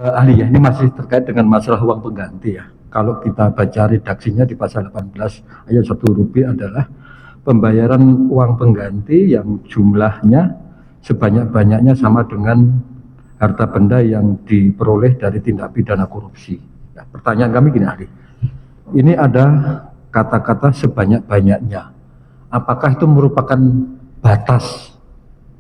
Ahli ya, ini masih terkait dengan masalah uang pengganti ya. Kalau kita baca redaksinya di pasal 18 ayat 1 huruf B adalah pembayaran uang pengganti yang jumlahnya sebanyak-banyaknya sama dengan harta benda yang diperoleh dari tindak pidana korupsi. Nah, pertanyaan kami gini ahli, ini ada kata-kata sebanyak-banyaknya. Apakah itu merupakan batas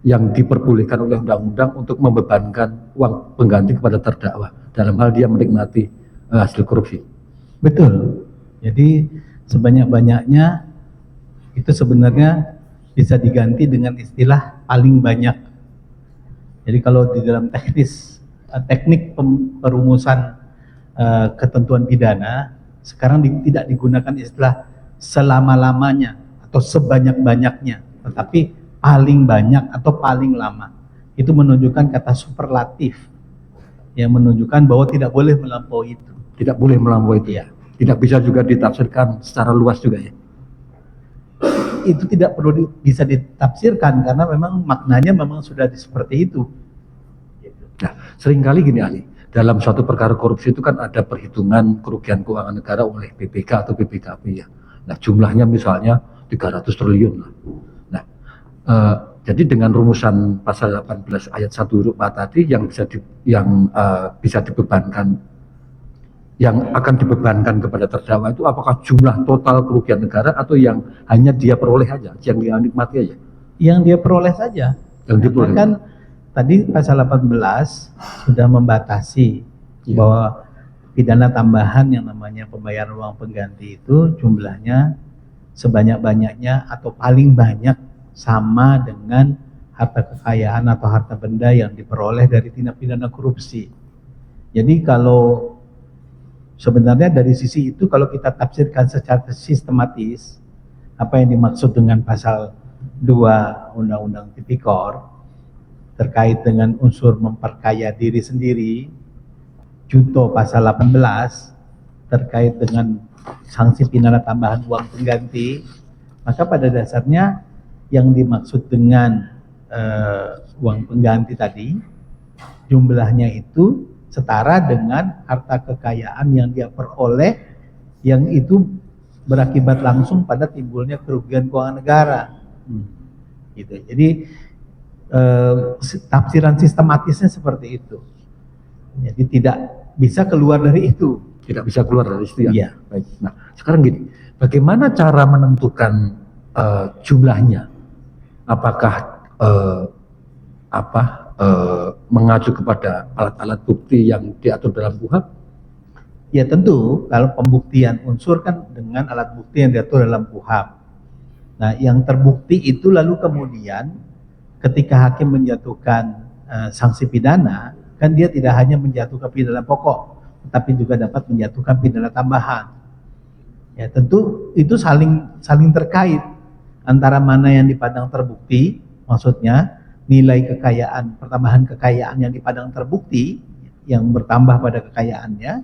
yang diperbolehkan oleh undang-undang untuk membebankan uang pengganti kepada terdakwa dalam hal dia menikmati hasil korupsi? Betul. Jadi sebanyak-banyaknya itu sebenarnya bisa diganti dengan istilah paling banyak. Jadi kalau di dalam teknik perumusan ketentuan pidana sekarang tidak digunakan istilah selama-lamanya atau sebanyak-banyaknya, tetapi paling banyak atau paling lama. Itu menunjukkan kata superlatif yang menunjukkan bahwa tidak boleh melampaui itu. Tidak boleh melampaui itu ya. Tidak bisa juga ditafsirkan secara luas juga ya. Itu tidak perlu bisa ditafsirkan karena memang maknanya memang sudah seperti itu. Nah, seringkali gini ahli, dalam suatu perkara korupsi itu kan ada perhitungan kerugian keuangan negara oleh BPK atau BPKP ya. Nah, jumlahnya misalnya 300 triliun lah. Nah, jadi dengan rumusan pasal 18 ayat 1 huruf A tadi yang bisa dibebankan, yang akan dibebankan kepada terdakwa itu apakah jumlah total kerugian negara atau yang hanya dia peroleh aja, yang dia nikmati aja? Yang dia peroleh saja. Yang diperoleh. Kan tadi pasal 18 sudah membatasi bahwa pidana tambahan yang namanya pembayaran uang pengganti itu jumlahnya sebanyak-banyaknya atau paling banyak sama dengan harta kekayaan atau harta benda yang diperoleh dari tindak pidana korupsi. Jadi kalau sebenarnya dari sisi itu kalau kita tafsirkan secara sistematis apa yang dimaksud dengan pasal 2 Undang-Undang Tipikor terkait dengan unsur memperkaya diri sendiri, junto pasal 18 terkait dengan sanksi pidana tambahan uang pengganti, maka pada dasarnya yang dimaksud dengan uang pengganti tadi jumlahnya itu setara dengan harta kekayaan yang dia peroleh yang itu berakibat langsung pada timbulnya kerugian keuangan negara. Gitu. Jadi tafsiran sistematisnya seperti itu. Jadi tidak bisa keluar dari itu. Tidak bisa keluar dari itu ya. Iya. Baik. Nah, sekarang gini, bagaimana cara menentukan jumlahnya? Apakah mengacu kepada alat-alat bukti yang diatur dalam KUHP? Ya tentu, kalau pembuktian unsur kan dengan alat bukti yang diatur dalam KUHP. Nah, yang terbukti itu lalu kemudian ketika hakim menjatuhkan sanksi pidana, kan dia tidak hanya menjatuhkan pidana pokok, tetapi juga dapat menjatuhkan pidana tambahan. Ya tentu itu saling terkait antara mana yang dipandang terbukti, maksudnya nilai kekayaan, pertambahan kekayaan yang dipandang terbukti yang bertambah pada kekayaannya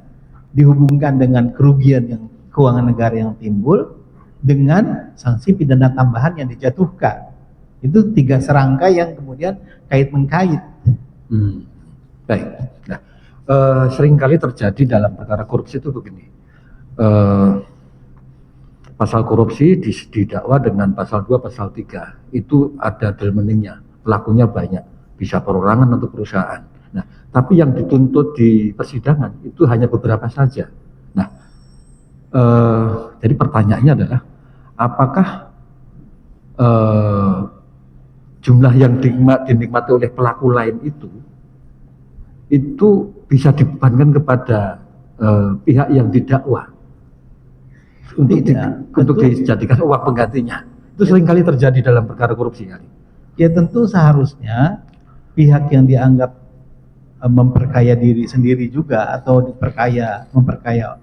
dihubungkan dengan kerugian yang keuangan negara yang timbul dengan sanksi pidana tambahan yang dijatuhkan. Itu 3 serangkai yang kemudian kait-mengkait. Baik. Nah, seringkali terjadi dalam perkara korupsi itu begini. Pasal korupsi didakwa dengan pasal 2, pasal 3. Itu ada delmeningnya. Pelakunya banyak, bisa perorangan atau perusahaan. Nah, tapi yang dituntut di persidangan itu hanya beberapa saja. Nah, jadi pertanyaannya adalah apakah jumlah yang dinikmati oleh pelaku lain itu bisa dibebankan kepada pihak yang didakwa untuk dijadikan uang penggantinya? Itu seringkali terjadi dalam perkara korupsi kali. Ya tentu seharusnya pihak yang dianggap memperkaya diri sendiri juga atau memperkaya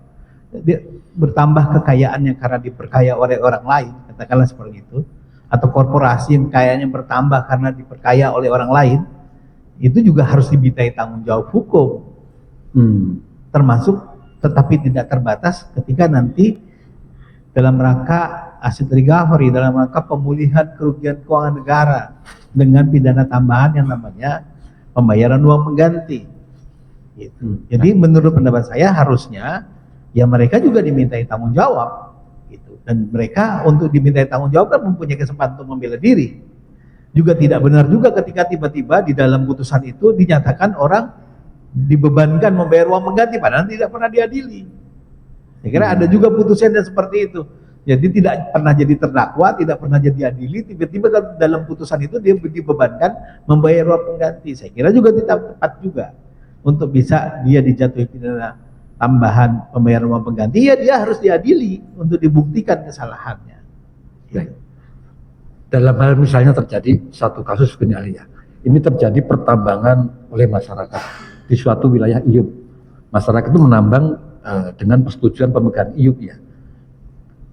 dia bertambah kekayaannya karena diperkaya oleh orang lain, katakanlah seperti itu, atau korporasi yang kayanya bertambah karena diperkaya oleh orang lain, itu juga harus dimintai tanggung jawab hukum. Termasuk tetapi tidak terbatas ketika nanti dalam rangka asset recovery, dalam rangka pemulihan kerugian keuangan negara dengan pidana tambahan yang namanya pembayaran uang pengganti. Gitu. Jadi menurut pendapat saya harusnya ya mereka juga dimintai tanggung jawab gitu. Dan mereka untuk dimintai tanggung jawab kan mempunyai kesempatan untuk membela diri. Juga tidak benar juga ketika tiba-tiba di dalam putusan itu dinyatakan orang dibebankan membayar uang pengganti padahal tidak pernah diadili. Saya kira ada juga putusan yang seperti itu. Jadi tidak pernah jadi terdakwa, tidak pernah jadi adili, tiba-tiba dalam putusan itu dia dibebankan membayar uang pengganti. Saya kira juga tidak tepat juga untuk bisa dia dijatuhi pidana tambahan pembayaran uang pengganti. Ya dia harus diadili untuk dibuktikan kesalahannya. Baik. Dalam hal misalnya terjadi satu kasus begini Ali ya, ini terjadi pertambangan oleh masyarakat di suatu wilayah IUP. Masyarakat itu menambang dengan persetujuan pemegang IUP ya.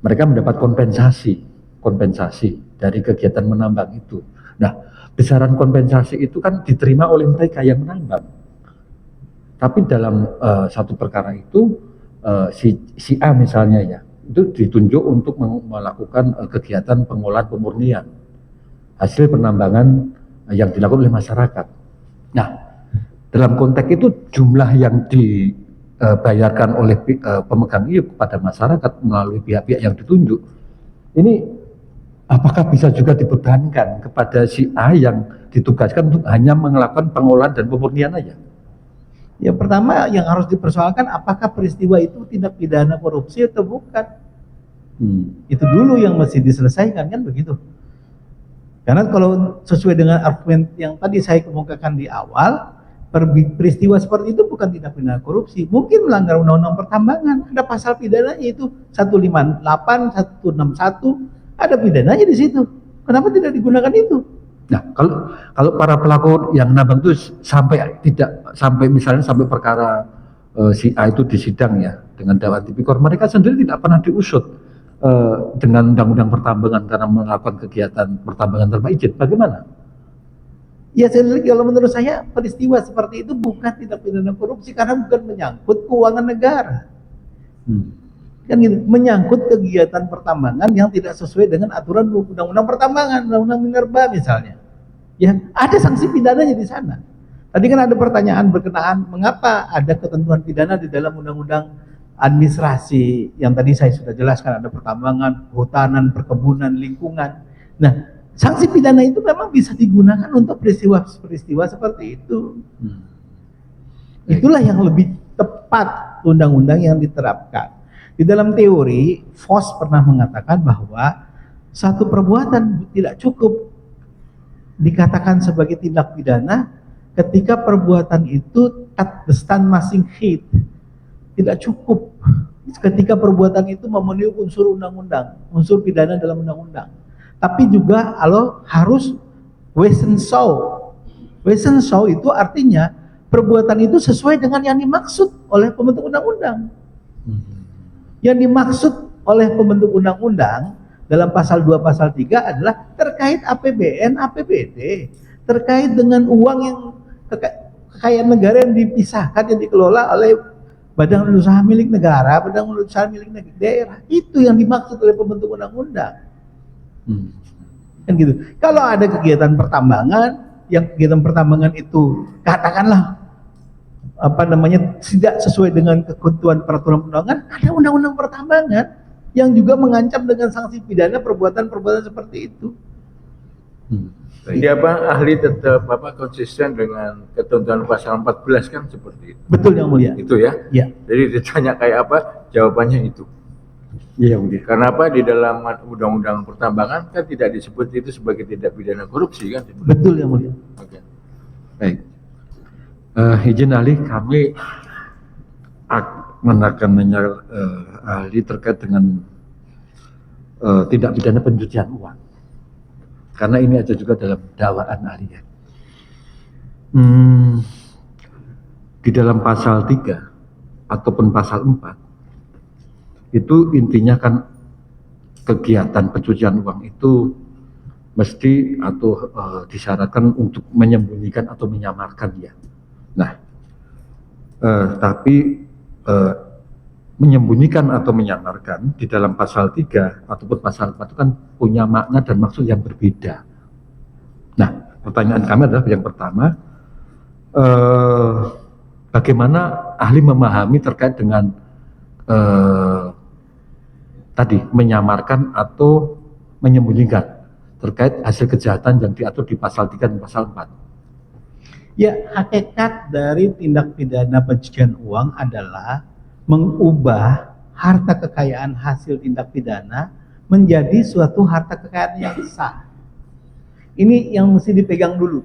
Mereka mendapat kompensasi dari kegiatan menambang itu. Nah, besaran kompensasi itu kan diterima oleh mereka yang menambang. Tapi dalam satu perkara itu si A misalnya ya, itu ditunjuk untuk melakukan kegiatan pengolahan pemurnian hasil penambangan yang dilakukan oleh masyarakat. Nah, dalam konteks itu jumlah yang dibayarkan oleh pemegang IUP kepada masyarakat melalui pihak-pihak yang ditunjuk, ini apakah bisa juga dibebankan kepada si A yang ditugaskan untuk hanya melakukan pengolahan dan pemurnian aja? Ya pertama yang harus dipersoalkan apakah peristiwa itu tindak pidana korupsi atau bukan. Itu dulu yang mesti diselesaikan kan begitu. Karena kalau sesuai dengan argumen yang tadi saya kemukakan di awal, peristiwa seperti itu bukan tindak pidana korupsi, mungkin melanggar undang-undang pertambangan, ada pasal pidananya itu 158, 161, ada pidananya di situ. Kenapa tidak digunakan itu? Nah, kalau para pelaku yang nambang itu sampai misalnya sampai perkara si A itu disidang ya dengan Dewan Tipikor, mereka sendiri tidak pernah diusut dengan undang-undang pertambangan karena melakukan kegiatan pertambangan tanpa izin. Bagaimana? Ya, kalau menurut saya peristiwa seperti itu bukan tindak pidana korupsi karena bukan menyangkut keuangan negara. Kan gitu, menyangkut kegiatan pertambangan yang tidak sesuai dengan aturan undang-undang pertambangan, undang-undang minerba misalnya. Ya, ada sanksi pidananya di sana. Tadi kan ada pertanyaan berkenaan mengapa ada ketentuan pidana di dalam undang-undang administrasi yang tadi saya sudah jelaskan, ada pertambangan, kehutanan, perkebunan, lingkungan. Nah, sanksi pidana itu memang bisa digunakan untuk peristiwa-peristiwa seperti itu. Itulah yang lebih tepat undang-undang yang diterapkan. Di dalam teori, Voss pernah mengatakan bahwa satu perbuatan tidak cukup dikatakan sebagai tindak pidana ketika perbuatan itu at the stand masing hit. Tidak cukup ketika perbuatan itu memenuhi unsur undang-undang, unsur pidana dalam undang-undang. Tapi juga harus wesen show. Wesen show itu artinya perbuatan itu sesuai dengan yang dimaksud oleh pembentuk undang-undang. Yang dimaksud oleh pembentuk undang-undang dalam pasal 2, pasal 3 adalah terkait APBN, APBD, terkait dengan uang yang kekayaan negara yang dipisahkan, yang dikelola oleh badan usaha milik negara, badan usaha milik daerah. Itu yang dimaksud oleh pembentuk undang-undang. Kan gitu. Kalau ada kegiatan pertambangan, yang kegiatan pertambangan itu katakanlah tidak sesuai dengan ketentuan peraturan perundangan, ada undang-undang pertambangan yang juga mengancam dengan sanksi pidana perbuatan-perbuatan seperti itu. Jadi ahli tetap konsisten dengan ketentuan pasal 14 kan seperti itu. Betul yang mulia. Itu ya. Ya. Jadi ditanya kayak apa, jawabannya itu. Iya yang mulia. Karena apa, di dalam undang-undang pertambangan kan tidak disebut itu sebagai tindak pidana korupsi kan. Betul yang mulia. Oke. Baik. Izin ahli, kami akan ahli terkait dengan tindak pidana pencucian uang, karena ini ada juga dalam dakwaan ahli ya. Di dalam pasal 3 ataupun pasal 4 itu intinya kan kegiatan pencucian uang itu mesti atau disyaratkan untuk menyembunyikan atau menyamarkan ya. Nah, tapi menyembunyikan atau menyamarkan di dalam pasal 3 ataupun pasal 4 itu kan punya makna dan maksud yang berbeda. Nah, pertanyaan kami adalah yang pertama, bagaimana ahli memahami terkait dengan tadi menyamarkan atau menyembunyikan terkait hasil kejahatan yang diatur di pasal 3 dan pasal 4? Ya, hakikat dari tindak pidana pencucian uang adalah mengubah harta kekayaan hasil tindak pidana menjadi suatu harta kekayaan yang sah. Ini yang mesti dipegang dulu.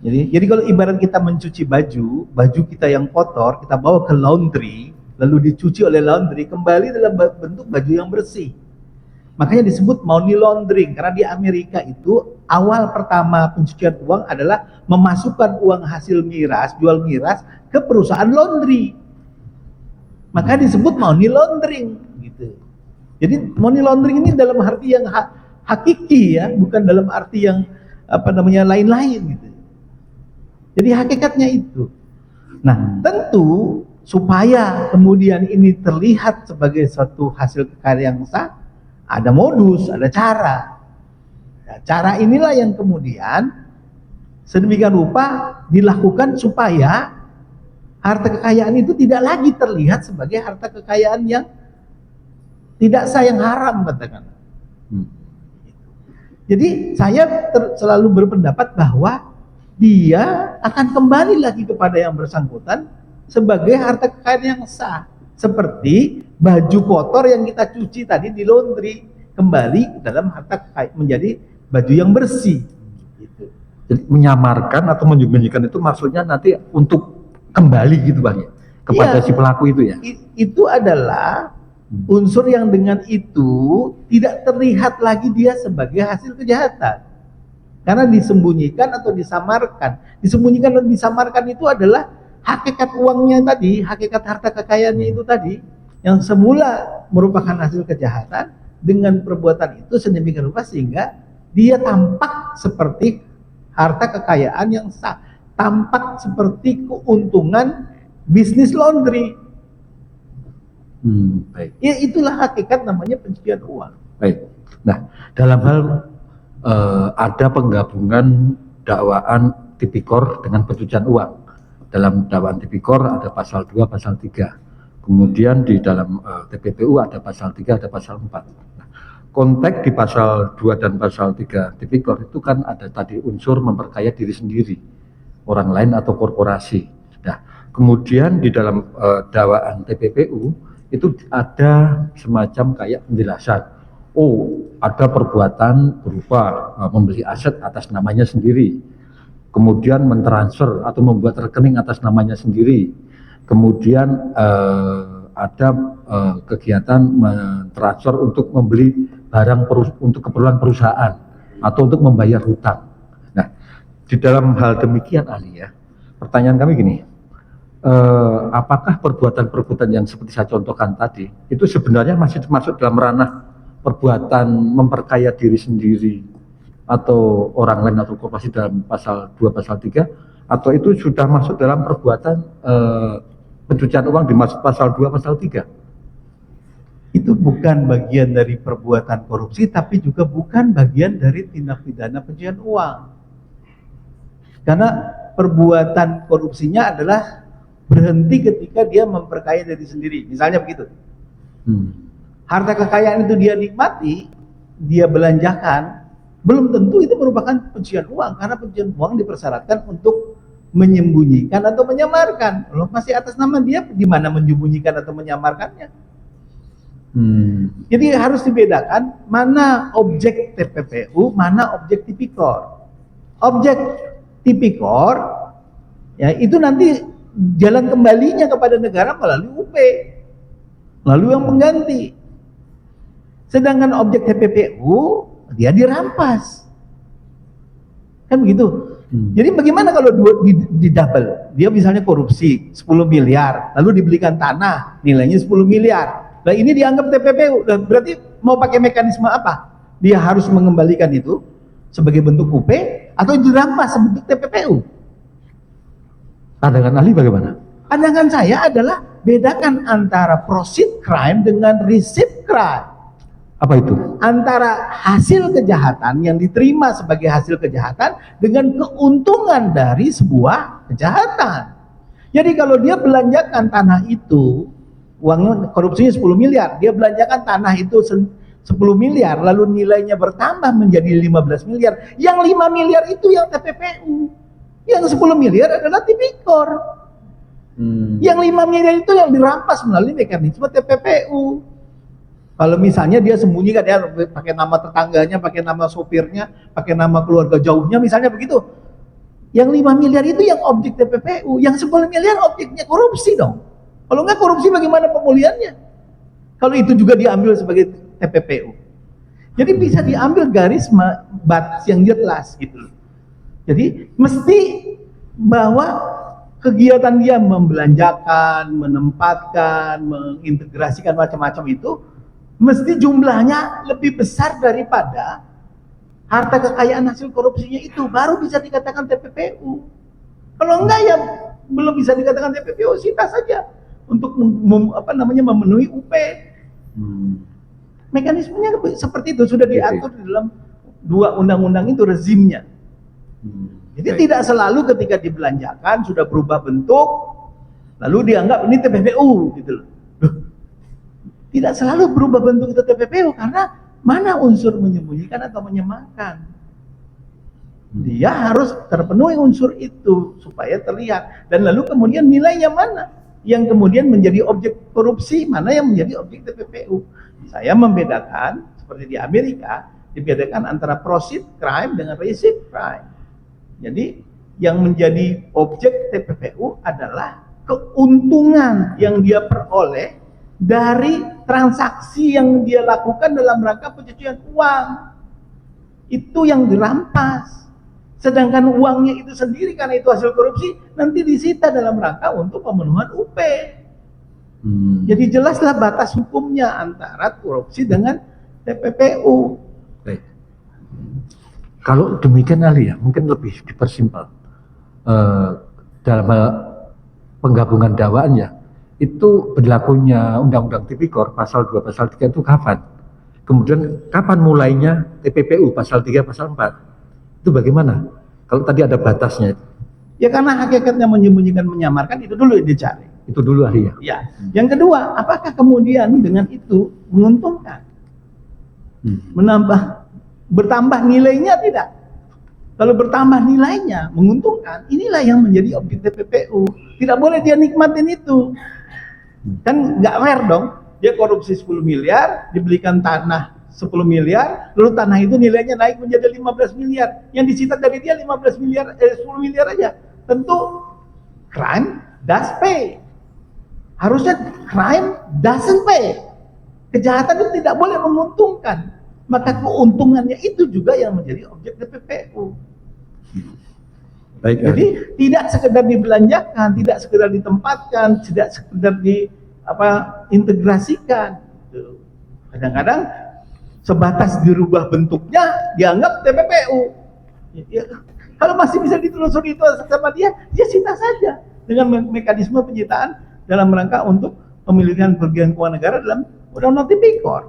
Jadi kalau ibarat kita mencuci baju, baju kita yang kotor, kita bawa ke laundry, lalu dicuci oleh laundry, kembali dalam bentuk baju yang bersih. Makanya disebut money laundering, karena di Amerika itu awal pertama pencucian uang adalah memasukkan uang hasil miras, jual miras ke perusahaan laundry. Maka disebut money laundering gitu. Jadi money laundering ini dalam arti yang hakiki ya, bukan dalam arti yang lain-lain gitu. Jadi hakikatnya itu. Nah, tentu supaya kemudian ini terlihat sebagai suatu hasil kekayaan yang sah, ada modus, ada cara. Nah, cara inilah yang kemudian sedemikian rupa dilakukan supaya harta kekayaan itu tidak lagi terlihat sebagai harta kekayaan yang tidak sah, yang haram katakan. Jadi saya selalu berpendapat bahwa dia akan kembali lagi kepada yang bersangkutan sebagai harta kekayaan yang sah. Seperti baju kotor yang kita cuci tadi di laundry, kembali dalam harta kekayaan menjadi baju yang bersih. Gitu. Jadi menyamarkan atau menyembunyikan itu maksudnya nanti untuk kembali gitu Bang ya, kepada si pelaku itu ya? Itu adalah unsur yang dengan itu tidak terlihat lagi dia sebagai hasil kejahatan. Karena disembunyikan atau disamarkan. Disembunyikan dan disamarkan itu adalah hakikat uangnya tadi, hakikat harta kekayaannya itu tadi, yang semula merupakan hasil kejahatan, dengan perbuatan itu sedemikian rupa sehingga dia tampak seperti harta kekayaan yang sah, tampak seperti keuntungan bisnis laundry. Baik. Ya itulah hakikat namanya pencucian uang. Baik. Nah, dalam hal ada penggabungan dakwaan tipikor dengan pencucian uang. Dalam dakwaan tipikor ada pasal 2, pasal 3. Kemudian di dalam TPPU ada pasal 3, ada pasal 4. Nah, konteks di pasal 2 dan pasal 3 tipikor itu kan ada tadi unsur memperkaya diri sendiri, orang lain atau korporasi. Nah, kemudian di dalam dakwaan TPPU itu ada semacam kayak penjelasan. Oh, ada perbuatan berupa membeli aset atas namanya sendiri, kemudian mentransfer atau membuat rekening atas namanya sendiri, kemudian ada kegiatan mentransfer untuk membeli barang untuk keperluan perusahaan atau untuk membayar hutang. Nah, di dalam hal demikian ahli ya, pertanyaan kami gini, apakah perbuatan-perbuatan yang seperti saya contohkan tadi itu sebenarnya masih masuk dalam ranah perbuatan memperkaya diri sendiri atau orang lain atau korporasi dalam pasal 2, pasal 3, atau itu sudah masuk dalam perbuatan pencucian uang dimaksud pasal 2, pasal 3? Itu bukan bagian dari perbuatan korupsi, tapi juga bukan bagian dari tindak pidana pencucian uang. Karena perbuatan korupsinya adalah berhenti ketika dia memperkaya diri sendiri. Misalnya begitu. Harta kekayaan itu dia nikmati, dia belanjakan, belum tentu itu merupakan pencucian uang, karena pencucian uang dipersyaratkan untuk menyembunyikan atau menyamarkan. Loh, masih atas nama dia, di mana menyembunyikan atau menyamarkannya? Jadi harus dibedakan mana objek TPPU, mana objek tipikor. Objek tipikor ya itu nanti jalan kembalinya kepada negara melalui UP, lalu yang mengganti. Sedangkan objek TPPU dia dirampas, kan begitu. Jadi bagaimana kalau di double? Dia misalnya korupsi 10 miliar, lalu dibelikan tanah nilainya 10 miliar. Nah ini dianggap TPPU, berarti mau pakai mekanisme apa? Dia harus mengembalikan itu sebagai bentuk UP atau dirampas sebentuk TPPU? Pandangan ahli bagaimana? Pandangan saya adalah bedakan antara proceed crime dengan receipt crime. Apa itu? Antara hasil kejahatan yang diterima sebagai hasil kejahatan dengan keuntungan dari sebuah kejahatan. Jadi kalau dia belanjakan tanah itu, uangnya korupsinya 10 miliar, dia belanjakan tanah itu 10 miliar, lalu nilainya bertambah menjadi 15 miliar. Yang 5 miliar itu yang TPPU. Yang 10 miliar adalah tipikor. Yang 5 miliar itu yang dirampas melalui mekanisme TPPU. Kalau misalnya dia sembunyikan, ya pakai nama tetangganya, pakai nama sopirnya, pakai nama keluarga jauhnya, misalnya begitu. Yang 5 miliar itu yang objek TPPU, yang 10 miliar objeknya korupsi dong. Kalau nggak korupsi bagaimana pemulihannya? Kalau itu juga diambil sebagai TPPU. Jadi bisa diambil garis batas yang jelas gitu. Jadi mesti bahwa kegiatan dia membelanjakan, menempatkan, mengintegrasikan macam-macam itu mesti jumlahnya lebih besar daripada harta kekayaan hasil korupsinya itu, baru bisa dikatakan TPPU. Kalau enggak ya belum bisa dikatakan TPPU, sita saja untuk memenuhi UP. Mekanismenya seperti itu sudah diatur di dalam 2 undang-undang itu rezimnya. Jadi tidak selalu ketika dibelanjakan sudah berubah bentuk lalu dianggap ini TPPU gitu loh. Tidak selalu berubah bentuk itu TPPU karena mana unsur menyembunyikan atau menyemakan. Dia harus terpenuhi unsur itu supaya terlihat, dan lalu kemudian nilainya mana yang kemudian menjadi objek korupsi, mana yang menjadi objek TPPU. Saya membedakan seperti di Amerika, dibedakan antara proceed crime dengan receive crime. Jadi yang menjadi objek TPPU adalah keuntungan yang dia peroleh dari transaksi yang dia lakukan dalam rangka pencucian uang. Itu yang dirampas. Sedangkan uangnya itu sendiri karena itu hasil korupsi nanti disita dalam rangka untuk pemenuhan UP. Jadi jelaslah batas hukumnya antara korupsi dengan TPPU. Baik. Kalau demikian ahli ya, mungkin lebih dipersimpel dalam penggabungan dakwaan ya, itu berlakunya Undang-Undang Tipikor pasal 2 pasal 3 itu kapan? Kemudian kapan mulainya TPPU pasal 3 pasal 4? Itu bagaimana? Kalau tadi ada batasnya. Ya karena hakikatnya menyembunyikan, menyamarkan itu dulu yang dicari. Itu dulu ahli ya. Ya. Yang kedua, apakah kemudian dengan itu menguntungkan? Bertambah nilainya tidak? Kalau bertambah nilainya menguntungkan, inilah yang menjadi objek TPPU. Tidak boleh dia nikmatin itu. Kan nggak fair dong. Dia korupsi 10 miliar, dibelikan tanah 10 miliar, lalu tanah itu nilainya naik menjadi 15 miliar. Yang disita dari dia 15 miliar, 10 miliar aja. Tentu crime does pay. Harusnya crime doesn't pay. Kejahatan itu tidak boleh menguntungkan. Maka keuntungannya itu juga yang menjadi objek TPPU. Baik, jadi tidak sekedar dibelanjakan, tidak sekedar ditempatkan, tidak sekedar integrasikan. Kadang-kadang sebatas dirubah bentuknya dianggap TPPU. Ya, kalau masih bisa ditelusuri itu sama dia sita saja dengan mekanisme penyitaan dalam rangka untuk pemilihan kerugian keuangan negara dalam Undang-Undang Tipikor.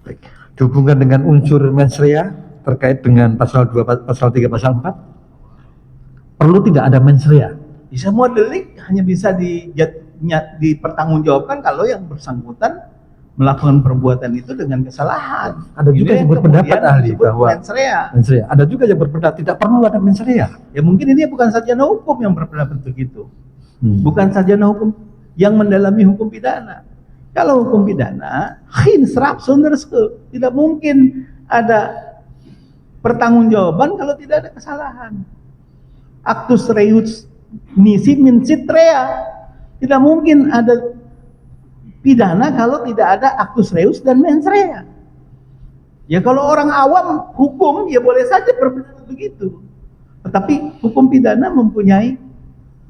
Baik. Dihubungkan dengan unsur mens rea terkait dengan pasal 2, pasal 3, pasal 4, perlu tidak ada mens rea? Di semua delik hanya bisa dipertanggungjawabkan kalau yang bersangkutan melakukan perbuatan itu dengan kesalahan. Ada juga yang berpendapat ahli bahwa mens rea. Ada juga yang berpendapat tidak perlu ada mens rea. Ya mungkin ini bukan sarjana hukum yang berpendapat begitu. Bukan sarjana hukum yang mendalami hukum pidana. Kalau hukum pidana, tidak mungkin ada pertanggungjawaban kalau tidak ada kesalahan. Actus reus nisi min sit rea. Tidak mungkin ada pidana kalau tidak ada actus reus dan mens rea. Ya kalau orang awam hukum ya boleh saja berpendapat begitu. Tetapi hukum pidana mempunyai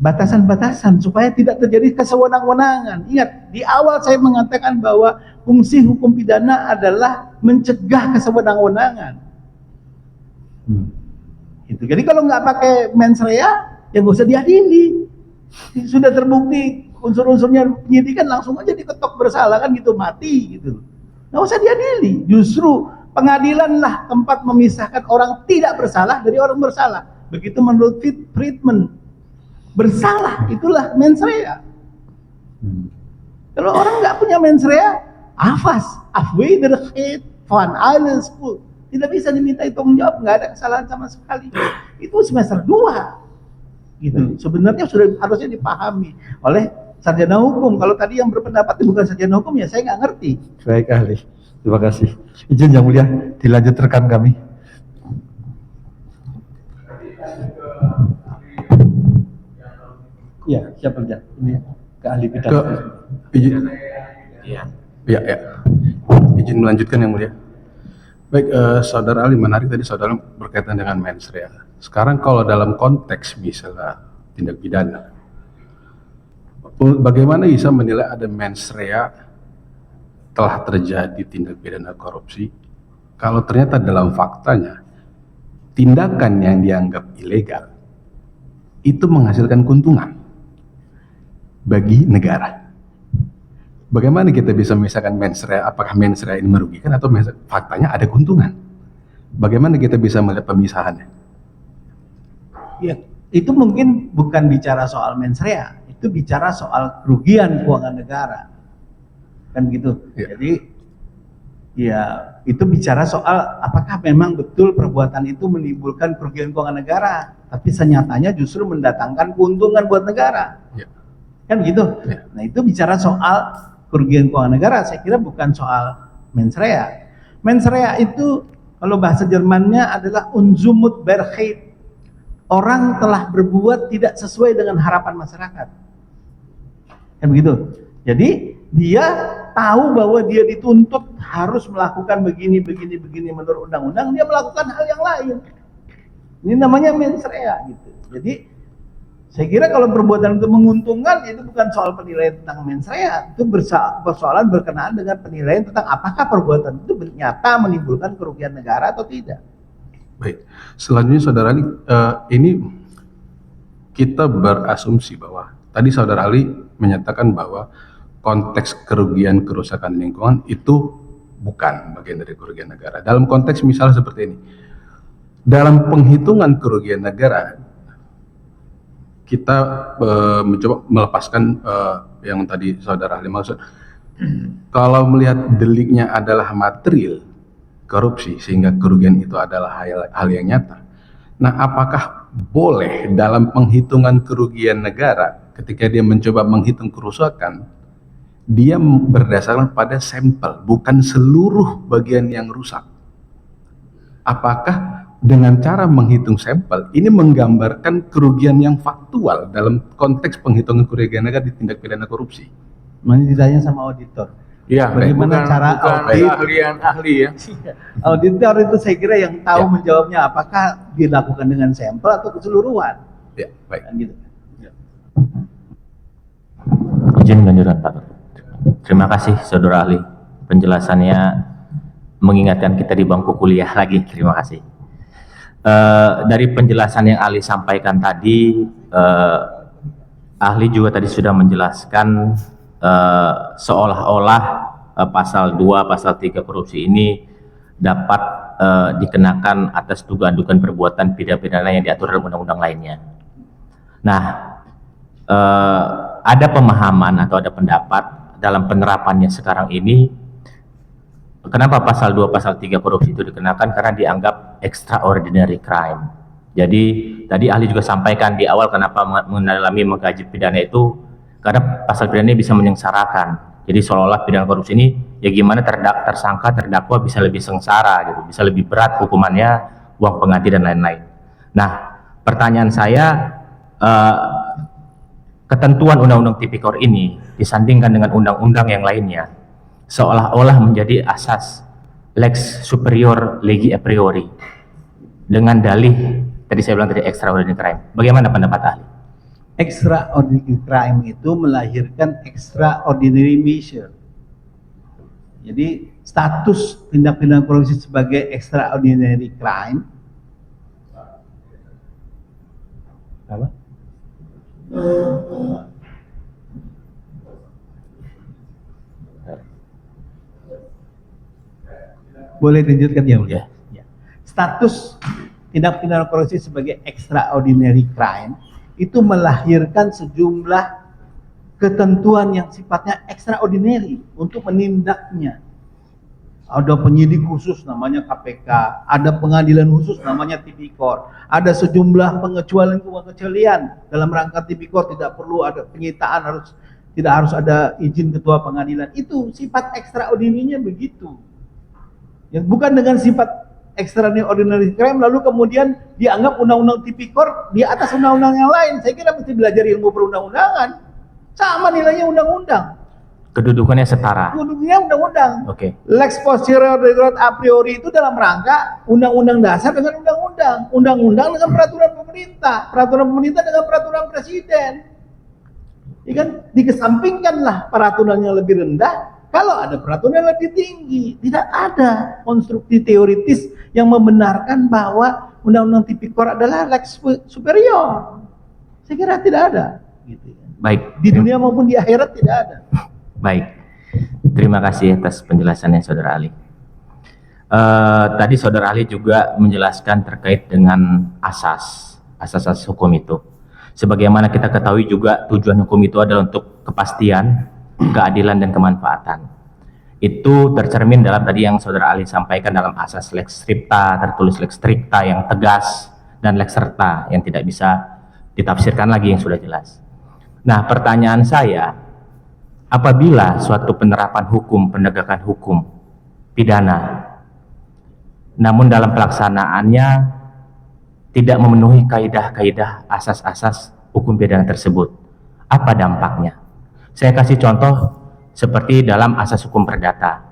batasan-batasan supaya tidak terjadi kesewenang-wenangan. Ingat, di awal saya mengatakan bahwa fungsi hukum pidana adalah mencegah kesewenang-wenangan. Itu. Jadi kalau nggak pakai mens rea, ya nggak usah diadili. Sudah terbukti unsur-unsurnya penyidikan, langsung aja diketok bersalah kan gitu, mati gitu. Nggak usah diadili. Justru pengadilanlah tempat memisahkan orang tidak bersalah dari orang bersalah. Begitu menurut Friedman. bersalah, itulah mens rea. Kalau orang nggak punya mens rea, afas, afweider khid, van alles pun tidak bisa diminta tanggung jawab, nggak ada kesalahan sama sekali. Itu semester 2, gitu. Sebenarnya sudah harusnya dipahami oleh sarjana hukum. Kalau tadi yang berpendapat bukan sarjana hukum, ya saya nggak ngerti. Baik ahli, terima kasih. Izin yang mulia, dilanjut rekan kami. Ya, siapa aja? Ini ke ahli bidang. Izin. Ya. Izin melanjutkan yang mulia. Baik, saudara ahli, menarik tadi saudara berkaitan dengan mens rea. Sekarang kalau dalam konteks misalnya tindak pidana, bagaimana bisa menilai ada mens rea telah terjadi tindak pidana korupsi kalau ternyata dalam faktanya tindakan yang dianggap ilegal itu menghasilkan keuntungan bagi negara? Bagaimana kita bisa memisahkan mens rea, apakah mens rea ini merugikan atau faktanya ada keuntungan? Bagaimana kita bisa melihat pemisahannya? Ya, itu mungkin bukan bicara soal mens rea, itu bicara soal kerugian keuangan negara, kan gitu. Ya. Jadi ya itu bicara soal apakah memang betul perbuatan itu menimbulkan kerugian keuangan negara, tapi senyatanya justru mendatangkan keuntungan buat negara, Ya. kan gitu. Ya. Nah itu bicara soal kerugian keuangan negara, saya kira bukan soal mens rea. Mens rea itu kalau bahasa Jermannya adalah Unzumut berkeit. Orang telah berbuat tidak sesuai dengan harapan masyarakat. Kan begitu. Jadi dia tahu bahwa dia dituntut harus melakukan begini menurut undang-undang, dia melakukan hal yang lain. Ini namanya mens rea gitu. Jadi saya kira kalau perbuatan itu menguntungkan, itu bukan soal penilaian tentang mens rea, itu persoalan berkenaan dengan penilaian tentang apakah perbuatan itu nyata menimbulkan kerugian negara atau tidak. Baik, selanjutnya saudara Ali, ini kita berasumsi bahwa tadi saudara Ali menyatakan bahwa konteks kerugian kerusakan lingkungan itu bukan bagian dari kerugian negara. Dalam konteks misalnya seperti ini, dalam penghitungan kerugian negara, kita mencoba melepaskan yang tadi saudara ahli maksud. Kalau melihat deliknya adalah material korupsi sehingga kerugian itu adalah hal yang nyata. Nah, apakah boleh dalam penghitungan kerugian negara ketika dia mencoba menghitung kerusakan, dia berdasarkan pada sampel, bukan seluruh bagian yang rusak? Apakah dengan cara menghitung sampel ini menggambarkan kerugian yang faktual dalam konteks penghitungan kerugian negara di tindak pidana korupsi? Nanti ditanya sama auditor. Ya, Bagaimana cara audit? ahli ya. Auditor itu saya kira yang tahu Ya. menjawabnya apakah dilakukan dengan sampel atau keseluruhan. Ya, baik. Kan gitu. Izin melanjutkan Pak. Terima kasih saudara ahli, penjelasannya mengingatkan kita di bangku kuliah lagi. Terima kasih. Dari penjelasan yang ahli sampaikan tadi, ahli juga tadi sudah menjelaskan seolah-olah pasal 2, pasal 3 korupsi ini dapat dikenakan atas dugaan-dugaan perbuatan pidana yang diatur dalam undang-undang lainnya. Nah, ada pemahaman atau ada pendapat dalam penerapannya sekarang ini, kenapa pasal 2, pasal 3 korupsi itu dikenakan? Karena dianggap extraordinary crime. Jadi tadi ahli juga sampaikan di awal kenapa mendalami mengkaji pidana itu, karena pasal pidana ini bisa menyengsarakan. Jadi seolah-olah pidana korupsi ini ya gimana tersangka, terdakwa bisa lebih sengsara gitu, bisa lebih berat hukumannya, uang pengganti dan lain-lain. Nah, pertanyaan saya, ketentuan undang-undang tipikor ini disandingkan dengan undang-undang yang lainnya seolah-olah menjadi asas lex superior legi a priori dengan dalih tadi saya bilang tadi extraordinary crime. Bagaimana pendapat ahli? Extraordinary crime itu melahirkan extraordinary measure. Jadi status tindak pidana korupsi sebagai extraordinary crime apa? Boleh dilanjutkan ya, ya. Status tindak pidana korupsi sebagai extraordinary crime itu melahirkan sejumlah ketentuan yang sifatnya extraordinary untuk menindaknya. Ada penyidik khusus namanya KPK, ada pengadilan khusus namanya Tipikor, ada sejumlah pengecualian dalam rangka Tipikor tidak perlu ada penyitaan, tidak harus ada izin ketua pengadilan. Itu sifat extraordinary-nya begitu. Yang bukan dengan sifat extraordinary crime lalu kemudian dianggap undang-undang Tipikor di atas undang-undang yang lain. Saya kira mesti belajar ilmu perundang-undangan. Sama nilainya undang-undang. Kedudukannya setara. Kedudukannya undang-undang. Oke. Lex posterior a priori itu dalam rangka undang-undang dasar dengan undang-undang, undang-undang dengan peraturan pemerintah dengan peraturan presiden. Ya kan, dikesampingkanlah peraturan yang lebih rendah kalau ada peraturan yang lebih tinggi. Tidak ada konstruksi teoritis yang membenarkan bahwa undang-undang Tipikor adalah lex superior. Saya kira tidak ada. Gitu. Baik. Di dunia maupun di akhirat tidak ada. Baik, terima kasih atas penjelasannya Saudara Ali. Tadi Saudara Ali juga menjelaskan terkait dengan asas hukum itu. Sebagaimana kita ketahui juga tujuan hukum itu adalah untuk kepastian, keadilan dan kemanfaatan. Itu tercermin dalam tadi yang Saudara Ali sampaikan dalam asas lex scripta, tertulis lex stricta yang tegas, dan lex serta yang tidak bisa ditafsirkan lagi yang sudah jelas. Nah, pertanyaan saya, apabila suatu penerapan hukum, penegakan hukum, pidana, namun dalam pelaksanaannya tidak memenuhi kaidah-kaidah asas-asas hukum pidana tersebut, apa dampaknya? Saya kasih contoh seperti dalam asas hukum perdata.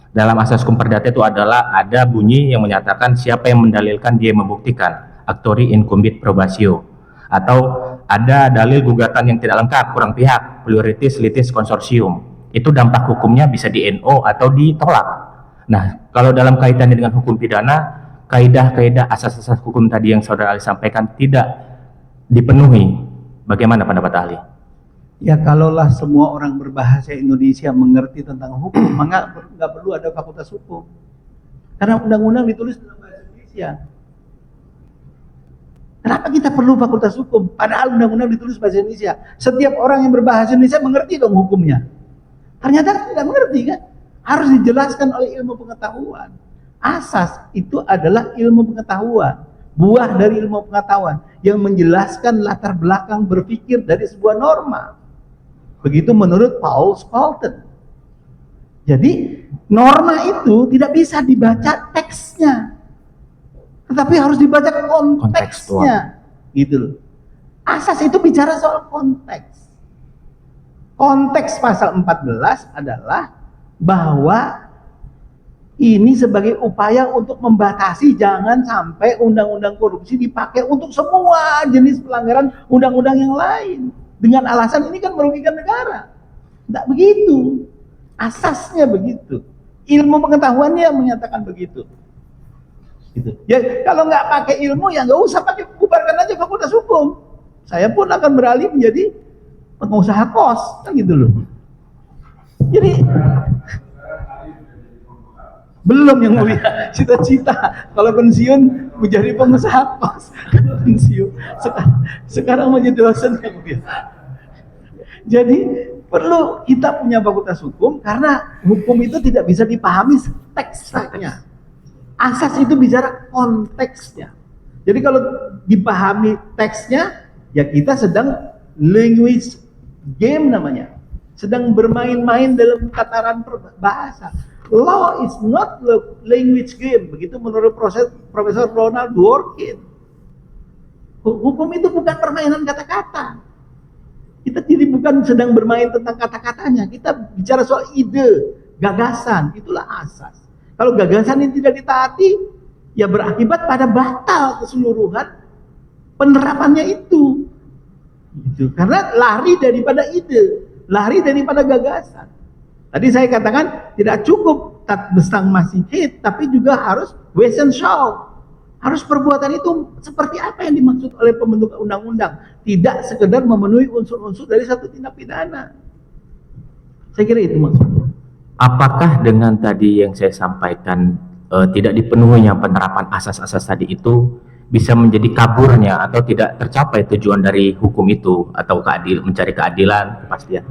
Dalam asas hukum perdata itu adalah ada bunyi yang menyatakan siapa yang mendalilkan dia membuktikan, actori incumbit probatio, atau ada dalil gugatan yang tidak lengkap, kurang pihak, pluritis litis konsorsium. Itu dampak hukumnya bisa di NO atau ditolak. Nah, kalau dalam kaitannya dengan hukum pidana, kaidah-kaidah asas-asas hukum tadi yang Saudara Ali sampaikan tidak dipenuhi. Bagaimana pendapat ahli? Ya, kalaulah semua orang berbahasa Indonesia mengerti tentang hukum, maka nggak perlu ada fakultas hukum. Karena undang-undang ditulis dalam bahasa Indonesia. Kenapa kita perlu fakultas hukum? Padahal undang-undang ditulis bahasa Indonesia. Setiap orang yang berbahasa Indonesia mengerti dong hukumnya. Ternyata tidak mengerti kan? Harus dijelaskan oleh ilmu pengetahuan. Asas itu adalah ilmu pengetahuan. Buah dari ilmu pengetahuan yang menjelaskan latar belakang berpikir dari sebuah norma. Begitu menurut Paul Scholten. Jadi norma itu tidak bisa dibaca teksnya, tetapi harus dibaca konteksnya, gitu loh. Asas itu bicara soal konteks. Konteks pasal 14 adalah bahwa ini sebagai upaya untuk membatasi jangan sampai undang-undang korupsi dipakai untuk semua jenis pelanggaran undang-undang yang lain. Dengan alasan ini kan merugikan negara. Tidak begitu. Asasnya begitu. Ilmu pengetahuannya menyatakan begitu. Gitu. Ya kalau nggak pakai ilmu ya nggak usah pakai, bubarkan aja fakultas hukum. Saya pun akan beralih menjadi pengusaha kos, kan gitu loh. Jadi belum yang mau cita-cita kalau pensiun menjadi pengusaha kos, pensiun sekarang menjadi dosen kemudian. Jadi perlu kita punya fakultas hukum karena hukum itu tidak bisa dipahami teksnya. Asas itu bicara konteksnya. Jadi kalau dipahami teksnya, ya kita sedang language game namanya. Sedang bermain-main dalam tataran bahasa. Law is not language game. Begitu menurut Profesor Ronald Dworkin. Hukum itu bukan permainan kata-kata. Kita jadi bukan sedang bermain tentang kata-katanya. Kita bicara soal ide, gagasan. Itulah asas. Kalau gagasan ini tidak ditaati, ya berakibat pada batal keseluruhan penerapannya itu. Gitu. Karena lari daripada ide, lari daripada gagasan. Tadi saya katakan tidak cukup tat besang masih hit, tapi juga harus Wesenshaw. Harus perbuatan itu seperti apa yang dimaksud oleh pembentuk undang-undang, tidak sekedar memenuhi unsur-unsur dari satu tindak pidana. Saya kira itu maksudnya. Apakah dengan tadi yang saya sampaikan tidak dipenuhinya penerapan asas-asas tadi itu bisa menjadi kaburnya atau tidak tercapai tujuan dari hukum itu atau mencari keadilan, kepastian.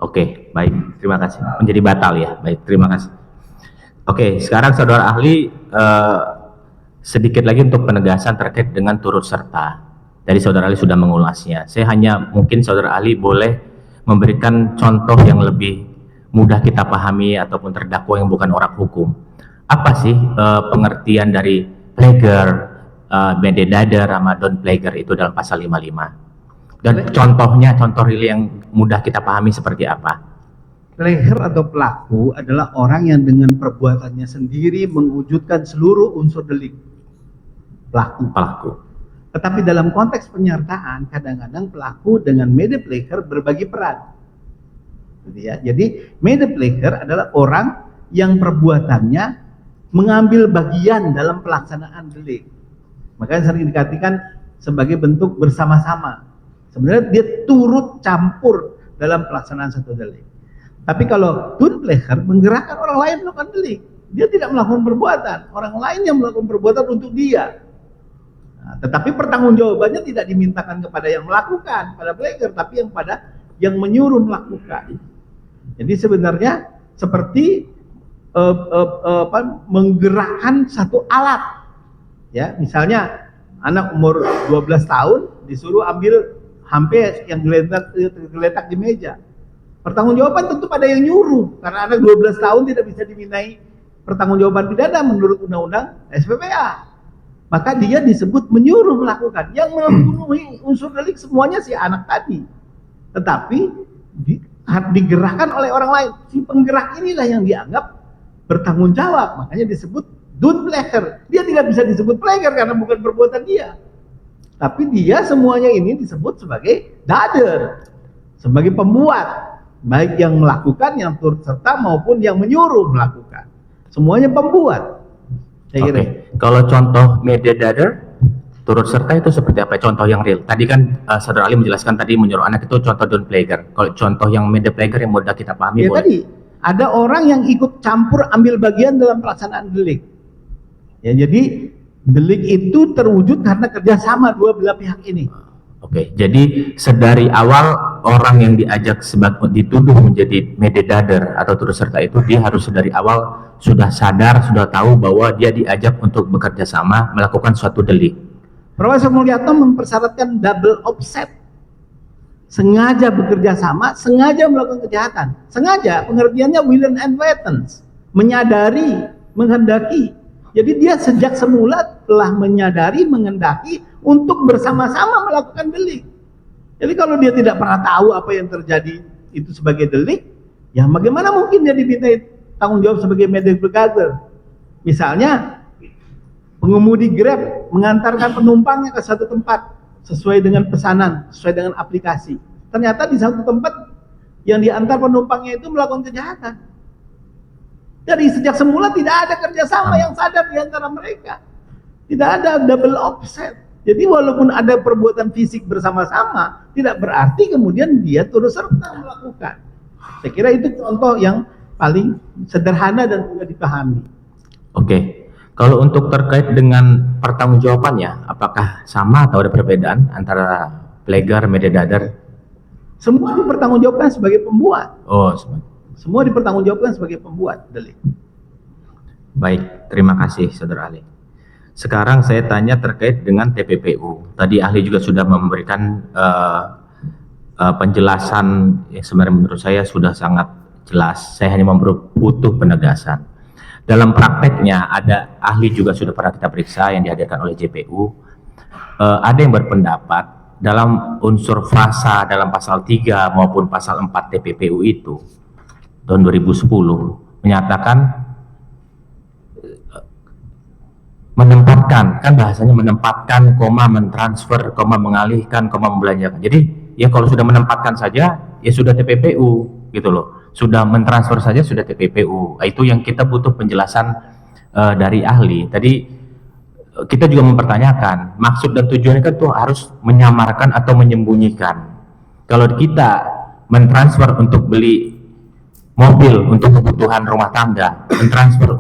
Oke, baik, terima kasih. Menjadi batal ya, baik, terima kasih. Oke, sekarang saudara ahli sedikit lagi untuk penegasan terkait dengan turut serta. Tadi saudara ahli sudah mengulasnya. Saya hanya mungkin saudara ahli boleh memberikan contoh yang lebih mudah kita pahami ataupun terdakwa yang bukan orang hukum. Apa sih pengertian dari plagiar, metadata, Ramadan plagiar itu dalam pasal 55? Dan contohnya, contoh real yang mudah kita pahami seperti apa? Plagiar atau pelaku adalah orang yang dengan perbuatannya sendiri mewujudkan seluruh unsur delik. Pelaku. Tetapi dalam konteks penyertaan, kadang-kadang pelaku dengan media plagiar berbagi peran. Jadi media plagiar adalah orang yang perbuatannya mengambil bagian dalam pelaksanaan delik. Makanya sering dikatakan sebagai bentuk bersama-sama. Sebenarnya dia turut campur dalam pelaksanaan satu delik. Tapi kalau turut plagiar menggerakkan orang lain melakukan delik, dia tidak melakukan perbuatan, orang lain yang melakukan perbuatan untuk dia. Nah, tetapi pertanggungjawabannya tidak dimintakan kepada yang melakukan, pada plagiar, tapi yang menyuruh melakukan. Jadi sebenarnya seperti menggerakkan satu alat, ya, misalnya anak umur 12 tahun disuruh ambil HP yang geletak di meja. Pertanggungjawaban tentu pada yang nyuruh, karena anak 12 tahun tidak bisa dimintai pertanggungjawaban pidana menurut undang-undang SPPA. Maka dia disebut menyuruh melakukan. Yang memenuhi unsur delik semuanya si anak tadi, tetapi digerakkan oleh orang lain. Si penggerak inilah yang dianggap bertanggung jawab, makanya disebut dun plagiar. Dia tidak bisa disebut plagiar karena bukan perbuatan dia, tapi dia semuanya ini disebut sebagai dader, sebagai pembuat, baik yang melakukan, yang turut serta maupun yang menyuruh melakukan, semuanya pembuat. Oke. Kalau contoh media dader turut serta itu seperti apa? Contoh yang real. Tadi kan saudara Ali menjelaskan tadi menyuruh anak itu contoh dun plagiar. Kalau contoh yang media plagiar yang mudah kita pahami, ya boleh. Tadi ada orang yang ikut campur ambil bagian dalam pelaksanaan delik. Ya, jadi delik itu terwujud karena kerjasama dua belah pihak ini. Oke, jadi sedari awal orang yang diajak dituduh menjadi metadata atau turut serta itu dia harus sedari awal sudah sadar, sudah tahu bahwa dia diajak untuk bekerja sama melakukan suatu delik. Profesor Mulyatno mempersyaratkan double offset. Sengaja bekerja sama, sengaja melakukan kejahatan. Sengaja, pengertiannya willing and wantons, menyadari, menghendaki. Jadi dia sejak semula telah menyadari, menghendaki untuk bersama-sama melakukan delik. Jadi kalau dia tidak pernah tahu apa yang terjadi itu sebagai delik, ya bagaimana mungkin dia dimintai tanggung jawab sebagai media plagiar? Misalnya pengemudi Grab mengantarkan penumpangnya ke satu tempat sesuai dengan pesanan, sesuai dengan aplikasi. Ternyata di satu tempat yang diantar penumpangnya itu melakukan kejahatan. Jadi sejak semula tidak ada kerjasama yang sadar di antara mereka. Tidak ada double offset. Jadi walaupun ada perbuatan fisik bersama-sama, tidak berarti kemudian dia turut serta melakukan. Saya kira itu contoh yang paling sederhana dan mudah dipahami. Oke. Kalau untuk terkait dengan pertanggungjawabannya, apakah sama atau ada perbedaan antara plagiar, metadata? Semua dipertanggungjawabkan sebagai pembuat. Oh, semua dipertanggungjawabkan sebagai pembuat delik. Baik, terima kasih Saudara Ali. Sekarang saya tanya terkait dengan TPPU. Tadi ahli juga sudah memberikan penjelasan yang sebenarnya menurut saya sudah sangat jelas. Saya hanya butuh penegasan. Dalam prakteknya ada ahli juga sudah pernah kita periksa yang dihadirkan oleh JPU. Ada yang berpendapat dalam unsur frasa dalam pasal 3 maupun pasal 4 TPPU itu tahun 2010 menyatakan menempatkan, kan bahasanya menempatkan, mentransfer, mengalihkan, membelanjakan. Jadi ya kalau sudah menempatkan saja ya sudah TPPU gitu loh. Sudah mentransfer saja sudah TPPU. Itu yang kita butuh penjelasan dari ahli. Tadi kita juga mempertanyakan maksud dan tujuannya kan tuh harus menyamarkan atau menyembunyikan. Kalau kita mentransfer untuk beli mobil untuk kebutuhan rumah tangga, mentransfer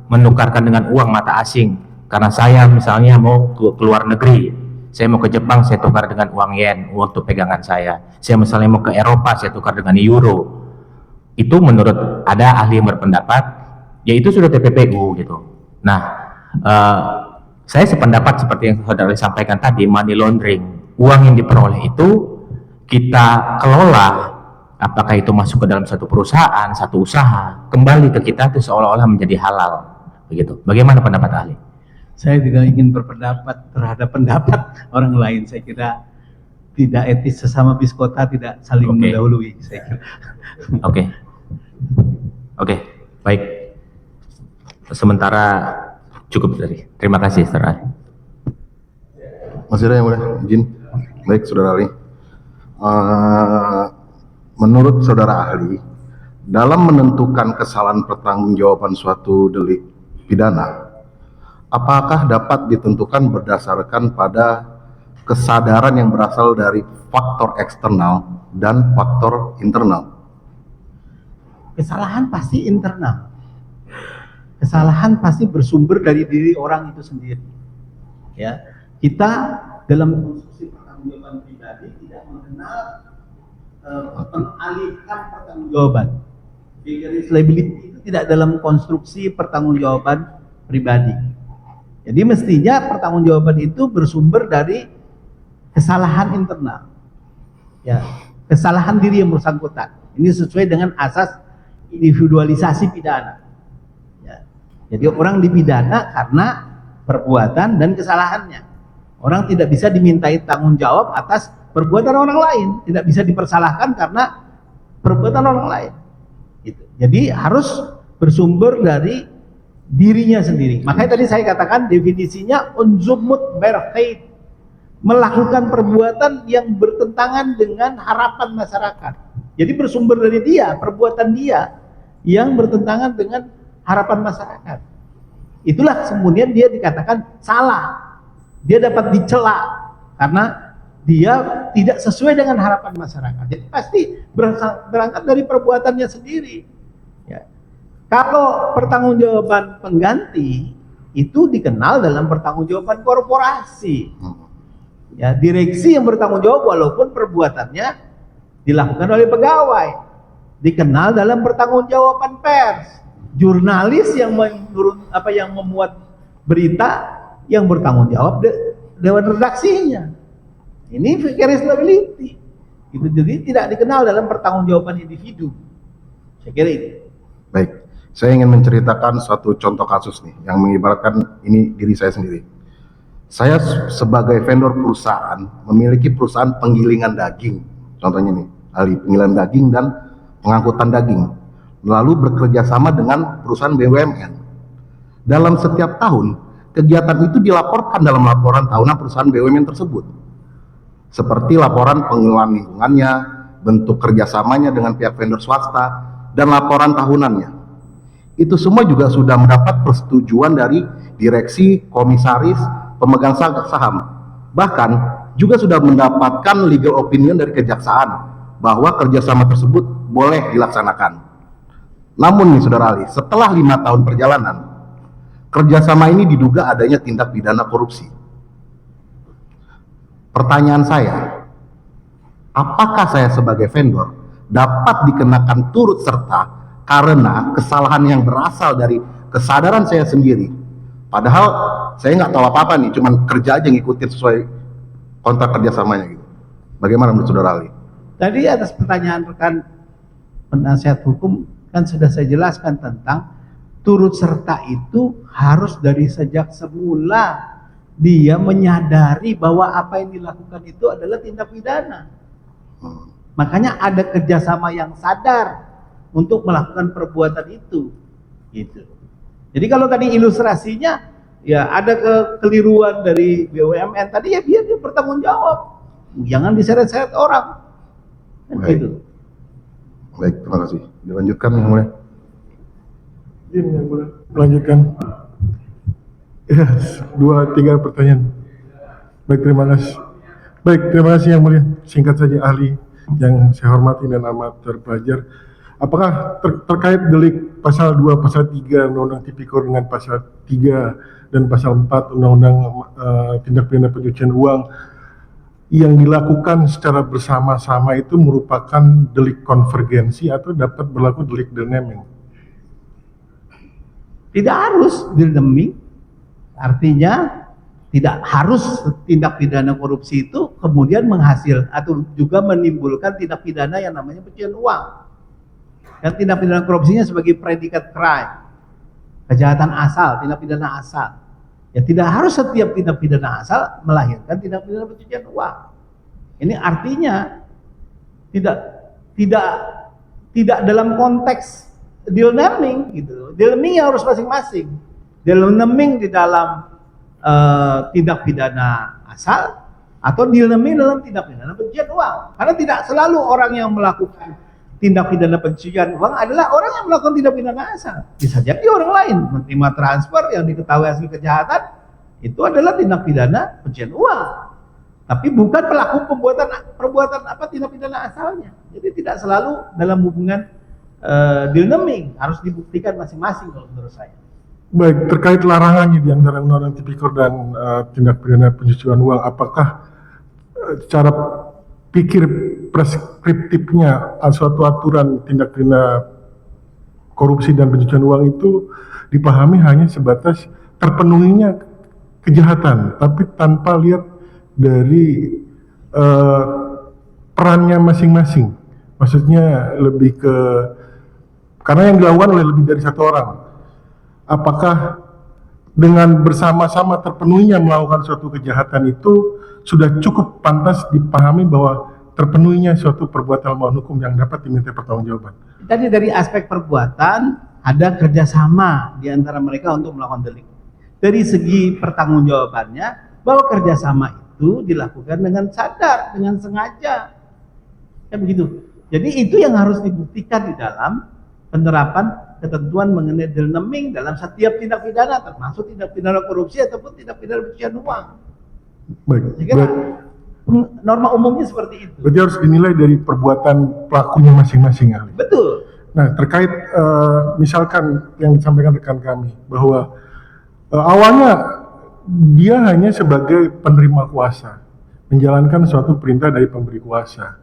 menukarkan dengan uang mata asing Karena saya misalnya mau ke luar negeri, saya mau ke Jepang, saya tukar dengan uang yen untuk pegangan saya. Saya misalnya mau ke Eropa, saya tukar dengan euro. Itu menurut ada ahli yang berpendapat, ya itu sudah TPPU gitu. Nah, saya sependapat seperti yang saudara sampaikan tadi, money laundering, uang yang diperoleh itu kita kelola, apakah itu masuk ke dalam satu perusahaan, satu usaha, kembali ke kita itu seolah-olah menjadi halal, begitu. Bagaimana pendapat ahli? Saya tidak ingin berpendapat terhadap pendapat orang lain. Saya kira tidak etis, sesama biskota tidak saling Oke. mendahului, saya kira. Oke, baik. Sementara cukup dari. Terima kasih, saudara. Masih ada yang boleh izin? Baik, saudara ahli. Menurut saudara ahli, dalam menentukan kesalahan pertanggungjawaban suatu delik pidana, apakah dapat ditentukan berdasarkan pada kesadaran yang berasal dari faktor eksternal dan faktor internal? Kesalahan pasti internal. Kesalahan pasti bersumber dari diri orang itu sendiri. Ya, kita dalam konstruksi pertanggungjawaban pribadi tidak mengenal pengalihkan pertanggungjawaban. Vicarious liability itu tidak dalam konstruksi pertanggungjawaban pribadi. Jadi mestinya pertanggungjawaban itu bersumber dari kesalahan internal. Ya, kesalahan diri yang bersangkutan. Ini sesuai dengan asas individualisasi pidana. Ya. Jadi orang dipidana karena perbuatan dan kesalahannya. Orang tidak bisa dimintai tanggung jawab atas perbuatan orang lain, tidak bisa dipersalahkan karena perbuatan orang lain. Gitu. Jadi harus bersumber dari dirinya sendiri. Makanya tadi saya katakan definisinya unzumut berkait, melakukan perbuatan yang bertentangan dengan harapan masyarakat. Jadi bersumber dari dia, perbuatan dia yang bertentangan dengan harapan masyarakat. Itulah kemudian dia dikatakan salah. Dia dapat dicela karena dia tidak sesuai dengan harapan masyarakat. Jadi pasti berangkat dari perbuatannya sendiri. Ya. Kalau pertanggungjawaban pengganti itu dikenal dalam pertanggungjawaban korporasi. Ya, direksi yang bertanggung jawab walaupun perbuatannya dilakukan oleh pegawai. Dikenal dalam pertanggungjawaban pers. Jurnalis yang memuat berita yang bertanggung jawab dewan redaksinya. Ini vicarious liability. Itu jadi tidak dikenal dalam pertanggungjawaban individu. Saya kira itu. Baik, saya ingin menceritakan suatu contoh kasus nih yang mengibaratkan ini diri saya sendiri. Saya sebagai vendor perusahaan memiliki perusahaan penggilingan daging, contohnya nih, ahli penggilingan daging dan pengangkutan daging, lalu bekerja sama dengan perusahaan BUMN. Dalam setiap tahun, kegiatan itu dilaporkan dalam laporan tahunan perusahaan BUMN tersebut, seperti laporan pengelolaan lingkungannya, bentuk kerjasamanya dengan pihak vendor swasta, dan laporan tahunannya. Itu semua juga sudah mendapat persetujuan dari direksi, komisaris, pemegang saham. Bahkan juga sudah mendapatkan legal opinion dari kejaksaan bahwa kerjasama tersebut boleh dilaksanakan. Namun nih saudara ahli, setelah 5 tahun perjalanan, kerjasama ini diduga adanya tindak pidana korupsi. Pertanyaan saya, apakah saya sebagai vendor dapat dikenakan turut serta karena kesalahan yang berasal dari kesadaran saya sendiri? Padahal saya nggak tahu apa-apa nih, cuman kerja aja ngikutin sesuai kontrak kerjasamanya gitu. Bagaimana menurut saudara ahli? Tadi atas pertanyaan rekan penasihat hukum kan sudah saya jelaskan tentang turut serta itu harus dari sejak semula dia menyadari bahwa apa yang dilakukan itu adalah tindak pidana. Makanya ada kerjasama yang sadar untuk melakukan perbuatan itu. Gitu. Jadi kalau tadi ilustrasinya ya ada kekeliruan dari BUMN tadi ya biar dia bertanggung jawab. Jangan diseret-seret orang. Baik. Gitu. Baik, terima kasih. Dilanjutkan yang mulia. Izin yang boleh melanjutkan. Ya, 2-3 pertanyaan. Baik, terima kasih. Baik, terima kasih yang mulia. Singkat saja ahli yang saya hormati dan amat terpelajar. apakah terkait delik pasal 2, pasal 3 Undang-Undang Tipikor dengan pasal 3 dan pasal 4 Undang-Undang Tindak Pidana Pencucian Uang yang dilakukan secara bersama-sama itu merupakan delik konvergensi atau dapat berlaku delik deal naming? Tidak harus deal naming, artinya tidak harus tindak pidana korupsi itu kemudian menghasil atau juga menimbulkan tindak pidana yang namanya pencucian uang. Dan tindak pidana korupsinya sebagai predikat crime, kejahatan asal, tindak pidana asal. Ya tidak harus setiap tindak pidana asal melahirkan tindak pidana pencucian uang. Ini artinya tidak dalam konteks deal naming gitu. Deal naming harus masing-masing. Deal naming di dalam tindak pidana asal atau deal naming dalam tindak pidana pencucian uang. Karena tidak selalu orang yang melakukan tindak pidana pencucian uang adalah orang yang melakukan tindak pidana asal. Bisa jadi orang lain menerima transfer yang diketahui hasil kejahatan itu adalah tindak pidana pencucian uang. Tapi bukan pelaku perbuatan tindak pidana asalnya. Jadi tidak selalu dalam hubungan deal naming, harus dibuktikan masing-masing kalau menurut saya. Baik, terkait larangannya di antara Undang-Undang Tipikor dan tindak pidana pencucian uang, apakah cara pikir preskriptifnya suatu aturan tindak pidana korupsi dan pencucian uang itu dipahami hanya sebatas terpenuhinya kejahatan, tapi tanpa lihat dari perannya masing-masing. Maksudnya lebih ke, karena yang dilakukan oleh lebih dari satu orang. Apakah dengan bersama-sama terpenuhinya melakukan suatu kejahatan itu sudah cukup pantas dipahami bahwa terpenuhinya suatu perbuatan melawan hukum yang dapat diminta pertanggungjawaban? Tadi dari aspek perbuatan ada kerjasama di antara mereka untuk melakukan delik. Dari segi pertanggungjawabannya bahwa kerjasama itu dilakukan dengan sadar, dengan sengaja, kan begitu. Jadi itu yang harus dibuktikan di dalam penerapan ketentuan mengenai deal naming dalam setiap tindak pidana, termasuk tindak pidana korupsi ataupun tindak pidana pencucian uang. Baik. Norma umumnya seperti itu. Berarti harus dinilai dari perbuatan pelakunya masing-masing, ahli. Betul. Nah, terkait misalkan yang disampaikan rekan kami bahwa awalnya dia hanya sebagai penerima kuasa, menjalankan suatu perintah dari pemberi kuasa,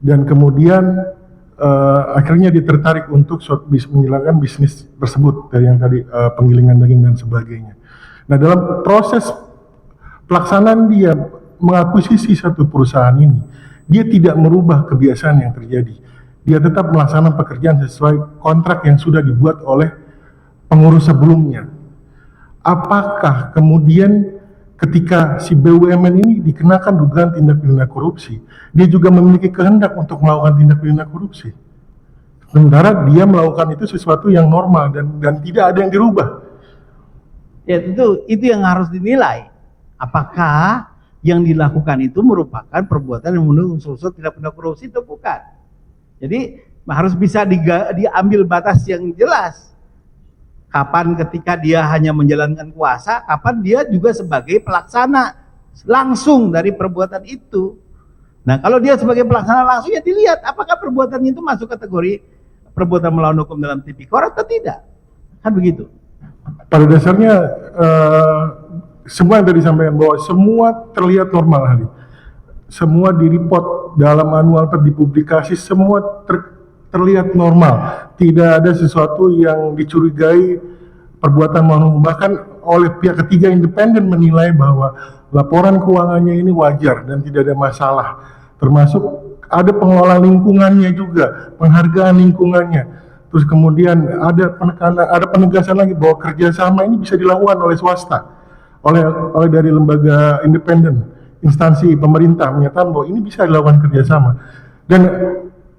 dan kemudian akhirnya dia tertarik untuk menjalankan bisnis tersebut dari yang tadi penggilingan daging dan sebagainya. Nah, dalam proses pelaksanaan dia mengakuisisi satu perusahaan ini, dia tidak merubah kebiasaan yang terjadi. Dia tetap melaksanakan pekerjaan sesuai kontrak yang sudah dibuat oleh pengurus sebelumnya. Apakah kemudian ketika si BUMN ini dikenakan dugaan tindak pidana korupsi, dia juga memiliki kehendak untuk melakukan tindak pidana korupsi? Sementara dia melakukan itu sesuatu yang normal dan tidak ada yang dirubah. Ya itu yang harus dinilai. Apakah yang dilakukan itu merupakan perbuatan yang memenuhi unsur-unsur tindak pidana korupsi atau bukan? Jadi harus bisa diambil batas yang jelas. Kapan ketika dia hanya menjalankan kuasa, kapan dia juga sebagai pelaksana langsung dari perbuatan itu. Nah, kalau dia sebagai pelaksana langsung, ya dilihat apakah perbuatan itu masuk kategori perbuatan melawan hukum dalam tipikor atau tidak. Kan begitu. Pada dasarnya semua yang tadi disampaikan bahwa semua terlihat normal, ahli. Semua direport dalam manual dipublikasi, semua terlihat normal. Tidak ada sesuatu yang dicurigai perbuatan melawan hukum. Bahkan oleh pihak ketiga independen menilai bahwa laporan keuangannya ini wajar dan tidak ada masalah. Termasuk ada pengelola lingkungannya juga, penghargaan lingkungannya. Terus kemudian ada penekanan, ada penegasan lagi bahwa kerjasama ini bisa dilakukan oleh swasta, oleh dari lembaga independen, instansi pemerintah menyatakan bahwa ini bisa dilakukan kerjasama. Dan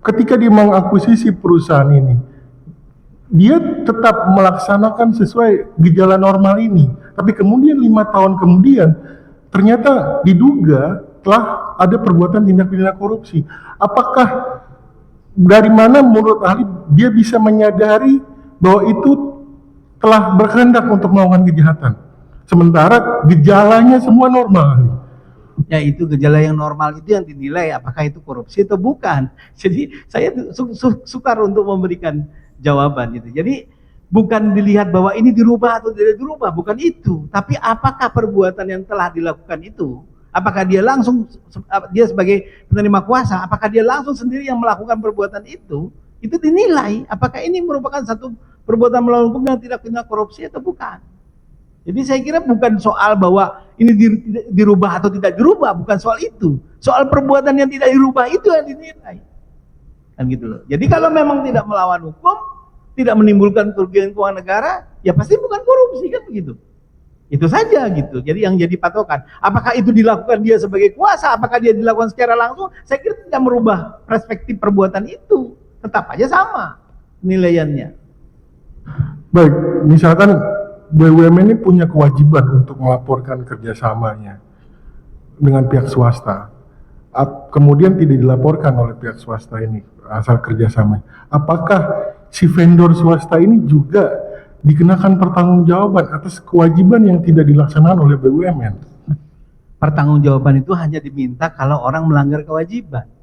ketika dia mengakuisisi perusahaan ini, dia tetap melaksanakan sesuai gejala normal ini. Tapi kemudian 5 tahun kemudian ternyata diduga telah ada perbuatan tindak pidana korupsi. Apakah dari mana menurut ahli dia bisa menyadari bahwa itu telah berkehendak untuk melakukan kejahatan? Sementara gejalanya semua normal, ahli. ya itu gejala yang normal itu yang dinilai apakah itu korupsi atau bukan. Jadi saya sukar untuk memberikan jawaban gitu. Jadi bukan dilihat bahwa ini dirubah atau tidak dirubah, bukan itu. Tapi apakah perbuatan yang telah dilakukan itu, apakah dia langsung, dia sebagai penerima kuasa, apakah dia langsung sendiri yang melakukan perbuatan itu dinilai apakah ini merupakan satu perbuatan melawan hukum yang tidak kena korupsi atau bukan. Jadi saya kira bukan soal bahwa ini dirubah atau tidak dirubah, bukan soal itu. Soal perbuatan yang tidak dirubah itu yang dinilai. Kan gitu loh. Jadi kalau memang tidak melawan hukum, tidak menimbulkan kerugian keuangan negara, ya pasti bukan korupsi, kan begitu. Itu saja gitu. Jadi yang jadi patokan, apakah itu dilakukan dia sebagai kuasa, apakah dia dilakukan secara langsung, saya kira tidak merubah perspektif perbuatan itu. Tetap aja sama penilaiannya. Baik, misalkan BUMN ini punya kewajiban untuk melaporkan kerjasamanya dengan pihak swasta. Kemudian tidak dilaporkan oleh pihak swasta ini asal kerjasama. Apakah si vendor swasta ini juga dikenakan pertanggungjawaban atas kewajiban yang tidak dilaksanakan oleh BUMN? Pertanggungjawaban itu hanya diminta kalau orang melanggar kewajiban.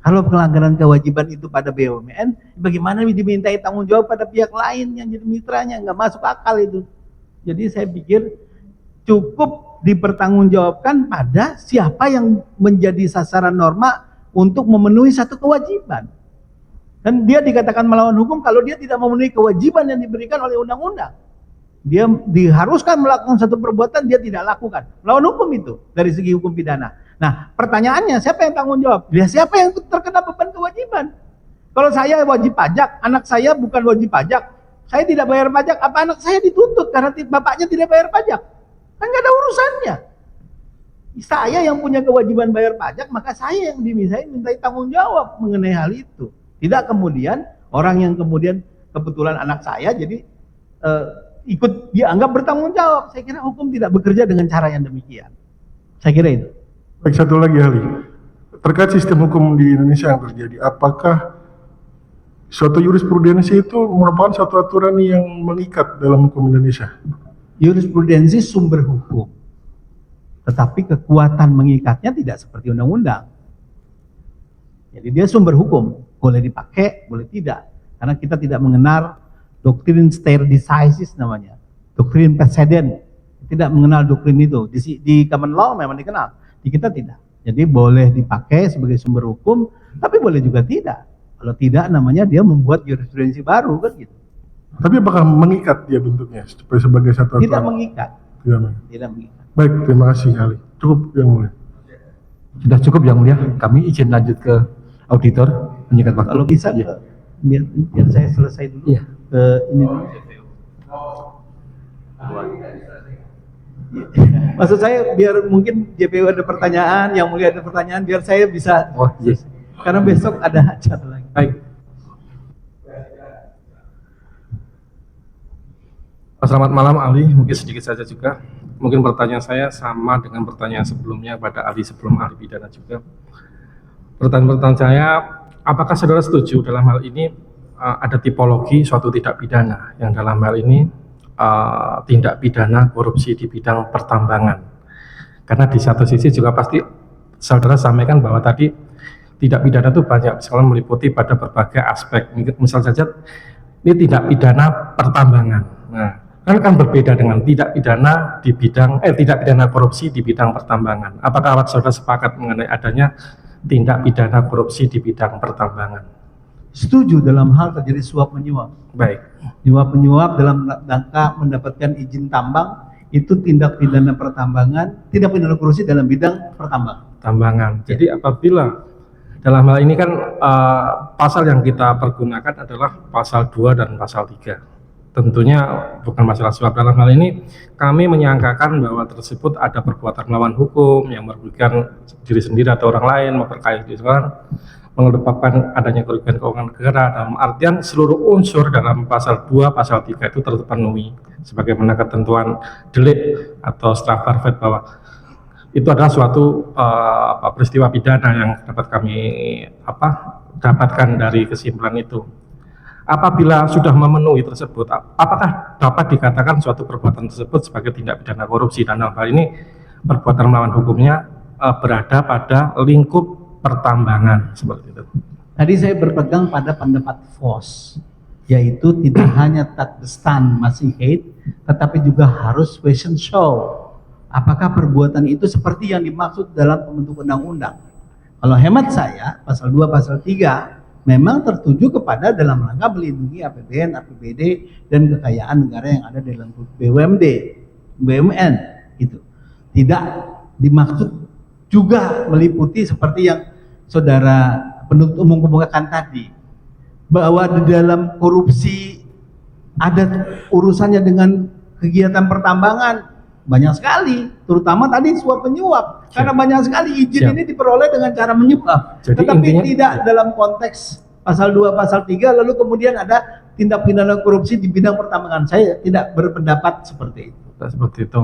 Kalau pelanggaran kewajiban itu pada BUMN, bagaimana dimintai tanggung jawab pada pihak lain yang jadi mitranya? Nggak masuk akal itu. Jadi saya pikir cukup dipertanggungjawabkan pada siapa yang menjadi sasaran norma untuk memenuhi satu kewajiban. Dan dia dikatakan melawan hukum kalau dia tidak memenuhi kewajiban yang diberikan oleh undang-undang. Dia diharuskan melakukan satu perbuatan, dia tidak lakukan. Melawan hukum itu dari segi hukum pidana. Nah, pertanyaannya siapa yang tanggung jawab? Ya, siapa yang terkena beban kewajiban? Kalau saya wajib pajak, anak saya bukan wajib pajak, saya tidak bayar pajak, apa anak saya dituntut karena bapaknya tidak bayar pajak? Kan nggak ada urusannya. Saya yang punya kewajiban bayar pajak, maka saya yang dimintai tanggung jawab mengenai hal itu. Tidak kemudian orang yang kemudian kebetulan anak saya jadi ikut dianggap bertanggung jawab. Saya kira hukum tidak bekerja dengan cara yang demikian. Saya kira itu. Baik, satu lagi ahli, terkait sistem hukum di Indonesia yang terjadi, apakah suatu jurisprudensi itu merupakan suatu aturan yang mengikat dalam hukum Indonesia? Jurisprudensi sumber hukum, tetapi kekuatan mengikatnya tidak seperti undang-undang. Jadi dia sumber hukum, boleh dipakai, boleh tidak, karena kita tidak mengenal doktrin stare decisis namanya, doktrin presiden, tidak mengenal doktrin itu. Di common law memang dikenal. Di kita tidak. Jadi boleh dipakai sebagai sumber hukum, tapi boleh juga tidak. Kalau tidak, namanya dia membuat jurisprudensi baru, kan gitu. Tapi apakah mengikat dia bentuknya sebagai satu aturan? Tidak mengikat. Tidak mengikat. Baik, terima kasih ahli. Cukup yang mulia. Sudah cukup yang mulia. Kami izin lanjut ke auditor, menyikat waktu. Kalau bisa, Ya. biar saya selesai dulu. Iya. Ini dulu. Maksud saya biar mungkin JPU ada pertanyaan, yang mulia ada pertanyaan, biar saya bisa. Oh, yes. Karena besok ada hajat lagi. Baik. Selamat malam ahli, mungkin sedikit saja juga. Mungkin pertanyaan saya sama dengan pertanyaan sebelumnya pada ahli sebelum ahli pidana juga. Pertanyaan saya, apakah saudara setuju dalam hal ini ada tipologi suatu tindak pidana yang dalam hal ini tindak pidana korupsi di bidang pertambangan? Karena di satu sisi juga pasti saudara sampaikan bahwa tadi tindak pidana itu banyak, misalnya meliputi pada berbagai aspek. Misal saja ini tindak pidana pertambangan. Nah, kan berbeda dengan tindak pidana di bidang tindak pidana korupsi di bidang pertambangan. Apakah saudara sepakat mengenai adanya tindak pidana korupsi di bidang pertambangan? Setuju dalam hal terjadi suap menyuap. Baik. Suap menyuap dalam rangka mendapatkan izin tambang itu tindak pidana pertambangan, tindak pidana korupsi dalam bidang pertambangan. Jadi apabila dalam hal ini kan pasal yang kita pergunakan adalah pasal 2 dan pasal 3. Tentunya bukan masalah suap. Dalam hal ini kami menyangkakan bahwa tersebut ada perbuatan melawan hukum yang merugikan diri sendiri atau orang lain, memperkaya diri orang, menyebabkan adanya kerugian keuangan negara. Dalam artian seluruh unsur dalam pasal 2, pasal 3 itu terpenuhi sebagaimana ketentuan delik atau strafbarvet bahwa itu adalah suatu peristiwa pidana yang dapat kami dapatkan dari kesimpulan itu. Apabila sudah memenuhi tersebut, apakah dapat dikatakan suatu perbuatan tersebut sebagai tindak pidana korupsi? Dan dalam hal ini perbuatan melawan hukumnya berada pada lingkup pertambangan seperti itu. Tadi saya berpegang pada pendapat Vos, yaitu tidak hanya Tajikistan masih hate, tetapi juga harus fashion show. Apakah perbuatan itu seperti yang dimaksud dalam pembentuk undang-undang? Kalau hemat saya, pasal 2, pasal 3 memang tertuju kepada dalam rangka melindungi APBN, APBD, dan kekayaan negara yang ada dalam BUMD, BUMN itu. Tidak dimaksud juga meliputi seperti yang saudara penuntut umum kemukakan tadi, bahwa di dalam korupsi ada urusannya dengan kegiatan pertambangan. Banyak sekali, terutama tadi suap menyuap, karena banyak sekali izin ini diperoleh dengan cara menyuap. Jadi Tetapi intinya, tidak dalam konteks pasal 2, pasal 3, lalu kemudian ada tindak pidana korupsi di bidang pertambangan. Saya tidak berpendapat seperti itu. seperti itu.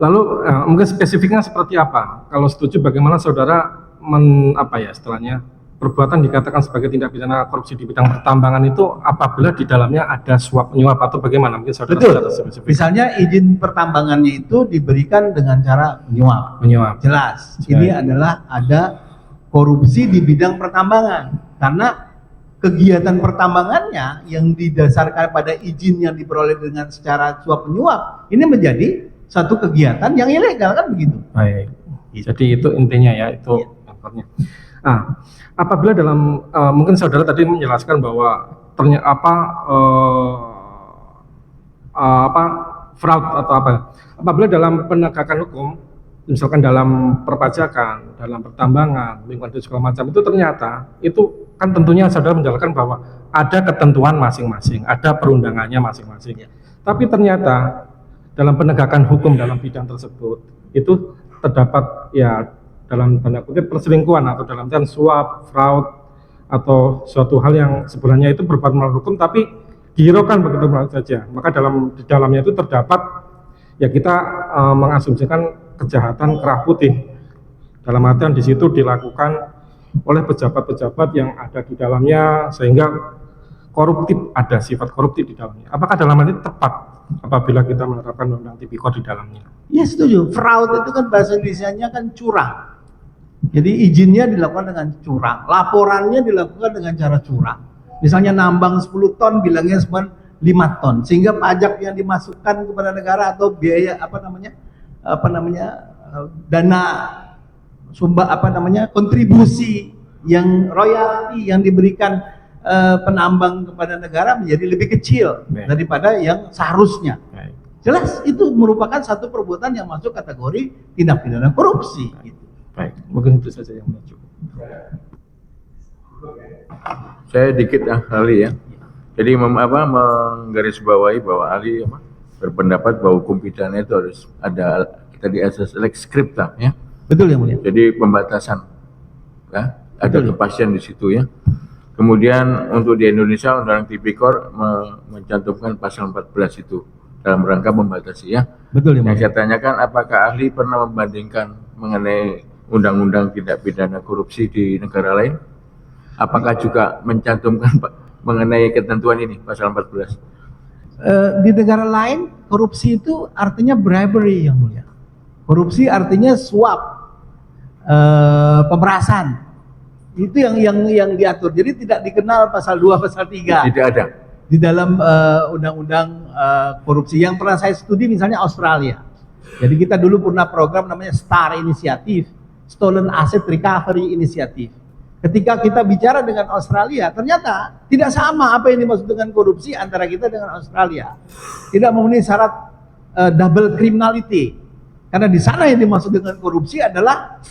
Lalu mungkin spesifiknya seperti apa? Kalau setuju, bagaimana saudara istilahnya perbuatan dikatakan sebagai tindak pidana korupsi di bidang pertambangan itu apabila di dalamnya ada suap menyuap atau bagaimana? Mungkin saudara Betul. secara spesifik. Misalnya izin pertambangannya itu diberikan dengan cara menyuap. Menyuap. Jelas. Ini adalah ada korupsi di bidang pertambangan karena kegiatan pertambangannya yang didasarkan pada izin yang diperoleh dengan secara suap menyuap ini menjadi satu kegiatan yang ilegal, kan begitu. Baik. Jadi itu intinya ya, itu faktornya. Apabila dalam mungkin saudara tadi menjelaskan bahwa ternyata fraud atau apabila dalam penegakan hukum, misalkan dalam perpajakan, dalam pertambangan, lingkungan hidup segala macam, itu ternyata itu kan tentunya saudara menjelaskan bahwa ada ketentuan masing-masing, ada perundangannya masing-masing. Tapi ternyata dalam penegakan hukum dalam bidang tersebut itu terdapat ya dalam tanda kutip perselingkuhan atau dalam artian suap, fraud atau suatu hal yang sebenarnya itu berbuat melawan hukum tapi dihiraukan begitu saja. Maka di dalamnya itu terdapat ya kita mengasumsikan kejahatan kerah putih. Dalam artian di situ dilakukan oleh pejabat-pejabat yang ada di dalamnya sehingga koruptif, ada sifat koruptif di dalamnya. Apakah dalam hal ini tepat apabila kita menerapkan undang tipikor di dalamnya? Ya setuju. Fraud itu kan bahasa Indonesianya kan curang. Jadi izinnya dilakukan dengan curang, laporannya dilakukan dengan cara curang. Misalnya nambang 10 ton bilangnya cuma 5 ton, sehingga pajak yang dimasukkan kepada negara atau biaya dana kontribusi yang royalti yang diberikan penambang kepada negara menjadi lebih kecil daripada yang seharusnya. Jelas itu merupakan satu perbuatan yang masuk kategori tindak pidana korupsi. Baik, mungkin itu saja yang cukup. Saya dikit ahli ya. Jadi menggarisbawahi bahwa ahli berpendapat bahwa hukum pidana itu harus ada tadi asas lex scripta ya. Betul ya mulia. Jadi pembatasan ya, ada kepastian di situ ya. Kemudian untuk di Indonesia Undang-Undang Tipikor mencantumkan pasal 14 itu dalam rangka membatasi ya. Betul ya. Yang saya tanyakan apakah ahli pernah membandingkan mengenai undang-undang tindak pidana korupsi di negara lain? Apakah juga mencantumkan mengenai ketentuan ini pasal 14? Di negara lain korupsi itu artinya bribery yang mulia. Korupsi artinya suap, pemerasan. Itu yang diatur. Jadi tidak dikenal pasal 2, pasal 3. Tidak ada. Di dalam undang-undang korupsi yang pernah saya studi misalnya Australia. Jadi kita dulu pernah program namanya STAR Initiative, Stolen Asset Recovery Initiative. Ketika kita bicara dengan Australia, ternyata tidak sama apa yang dimaksud dengan korupsi antara kita dengan Australia. Tidak memenuhi syarat double criminality. Karena di sana yang dimaksud dengan korupsi adalah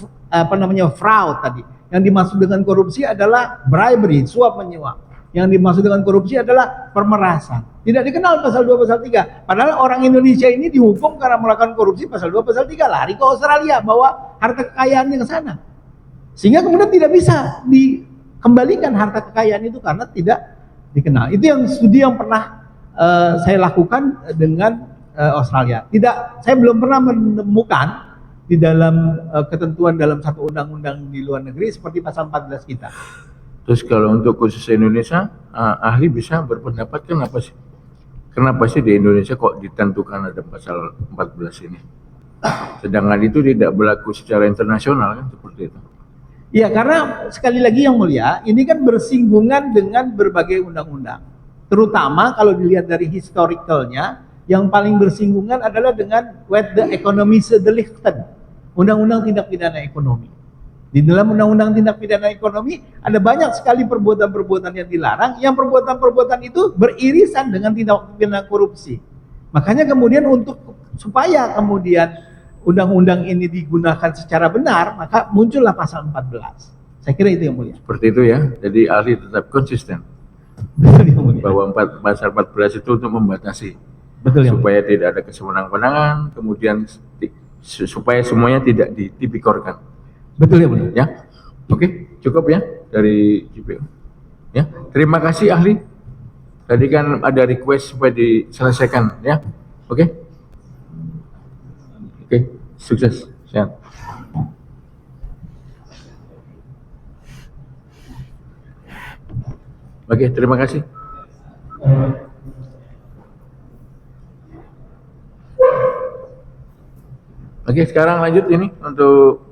fraud tadi. Yang dimaksud dengan korupsi adalah bribery, suap menyuap. Yang dimaksud dengan korupsi adalah pemerasan. Tidak dikenal pasal 2, pasal 3. Padahal orang Indonesia ini dihukum karena melakukan korupsi pasal 2, pasal 3. Lari ke Australia, bawa harta kekayaannya ke sana. Sehingga kemudian tidak bisa dikembalikan harta kekayaan itu karena tidak dikenal. Itu yang studi yang pernah saya lakukan dengan Australia. Saya belum pernah menemukan di dalam ketentuan dalam satu undang-undang di luar negeri seperti pasal 14 kita. Terus kalau untuk khusus Indonesia, ahli bisa berpendapat kenapa sih di Indonesia kok ditentukan ada pasal 14 ini? Sedangkan itu tidak berlaku secara internasional kan seperti itu. Ya, karena sekali lagi yang mulia, ini kan bersinggungan dengan berbagai undang-undang. Terutama kalau dilihat dari historicalnya, yang paling bersinggungan adalah dengan Wet the Economische Delicten, Undang-Undang Tindak Pidana Ekonomi. Di dalam Undang-Undang Tindak Pidana Ekonomi ada banyak sekali perbuatan-perbuatan yang dilarang, yang perbuatan-perbuatan itu beririsan dengan tindak pidana korupsi. Makanya kemudian supaya kemudian undang-undang ini digunakan secara benar, maka muncullah pasal 14. Saya kira itu yang mulia. Seperti itu ya. Jadi ahli tetap konsisten Betul yang mulia. bahwa pasal 14 itu untuk membatasi Betul yang mulia. supaya tidak ada kesewenang-wenangan, kemudian supaya semuanya tidak ditipikorkan. Betul yang mulia. Ya, oke, cukup ya dari JPU. Ya, terima kasih ahli. Tadi kan ada request supaya diselesaikan, ya. Oke, sukses, sehat. Oke, terima kasih. Oke, sekarang lanjut ini untuk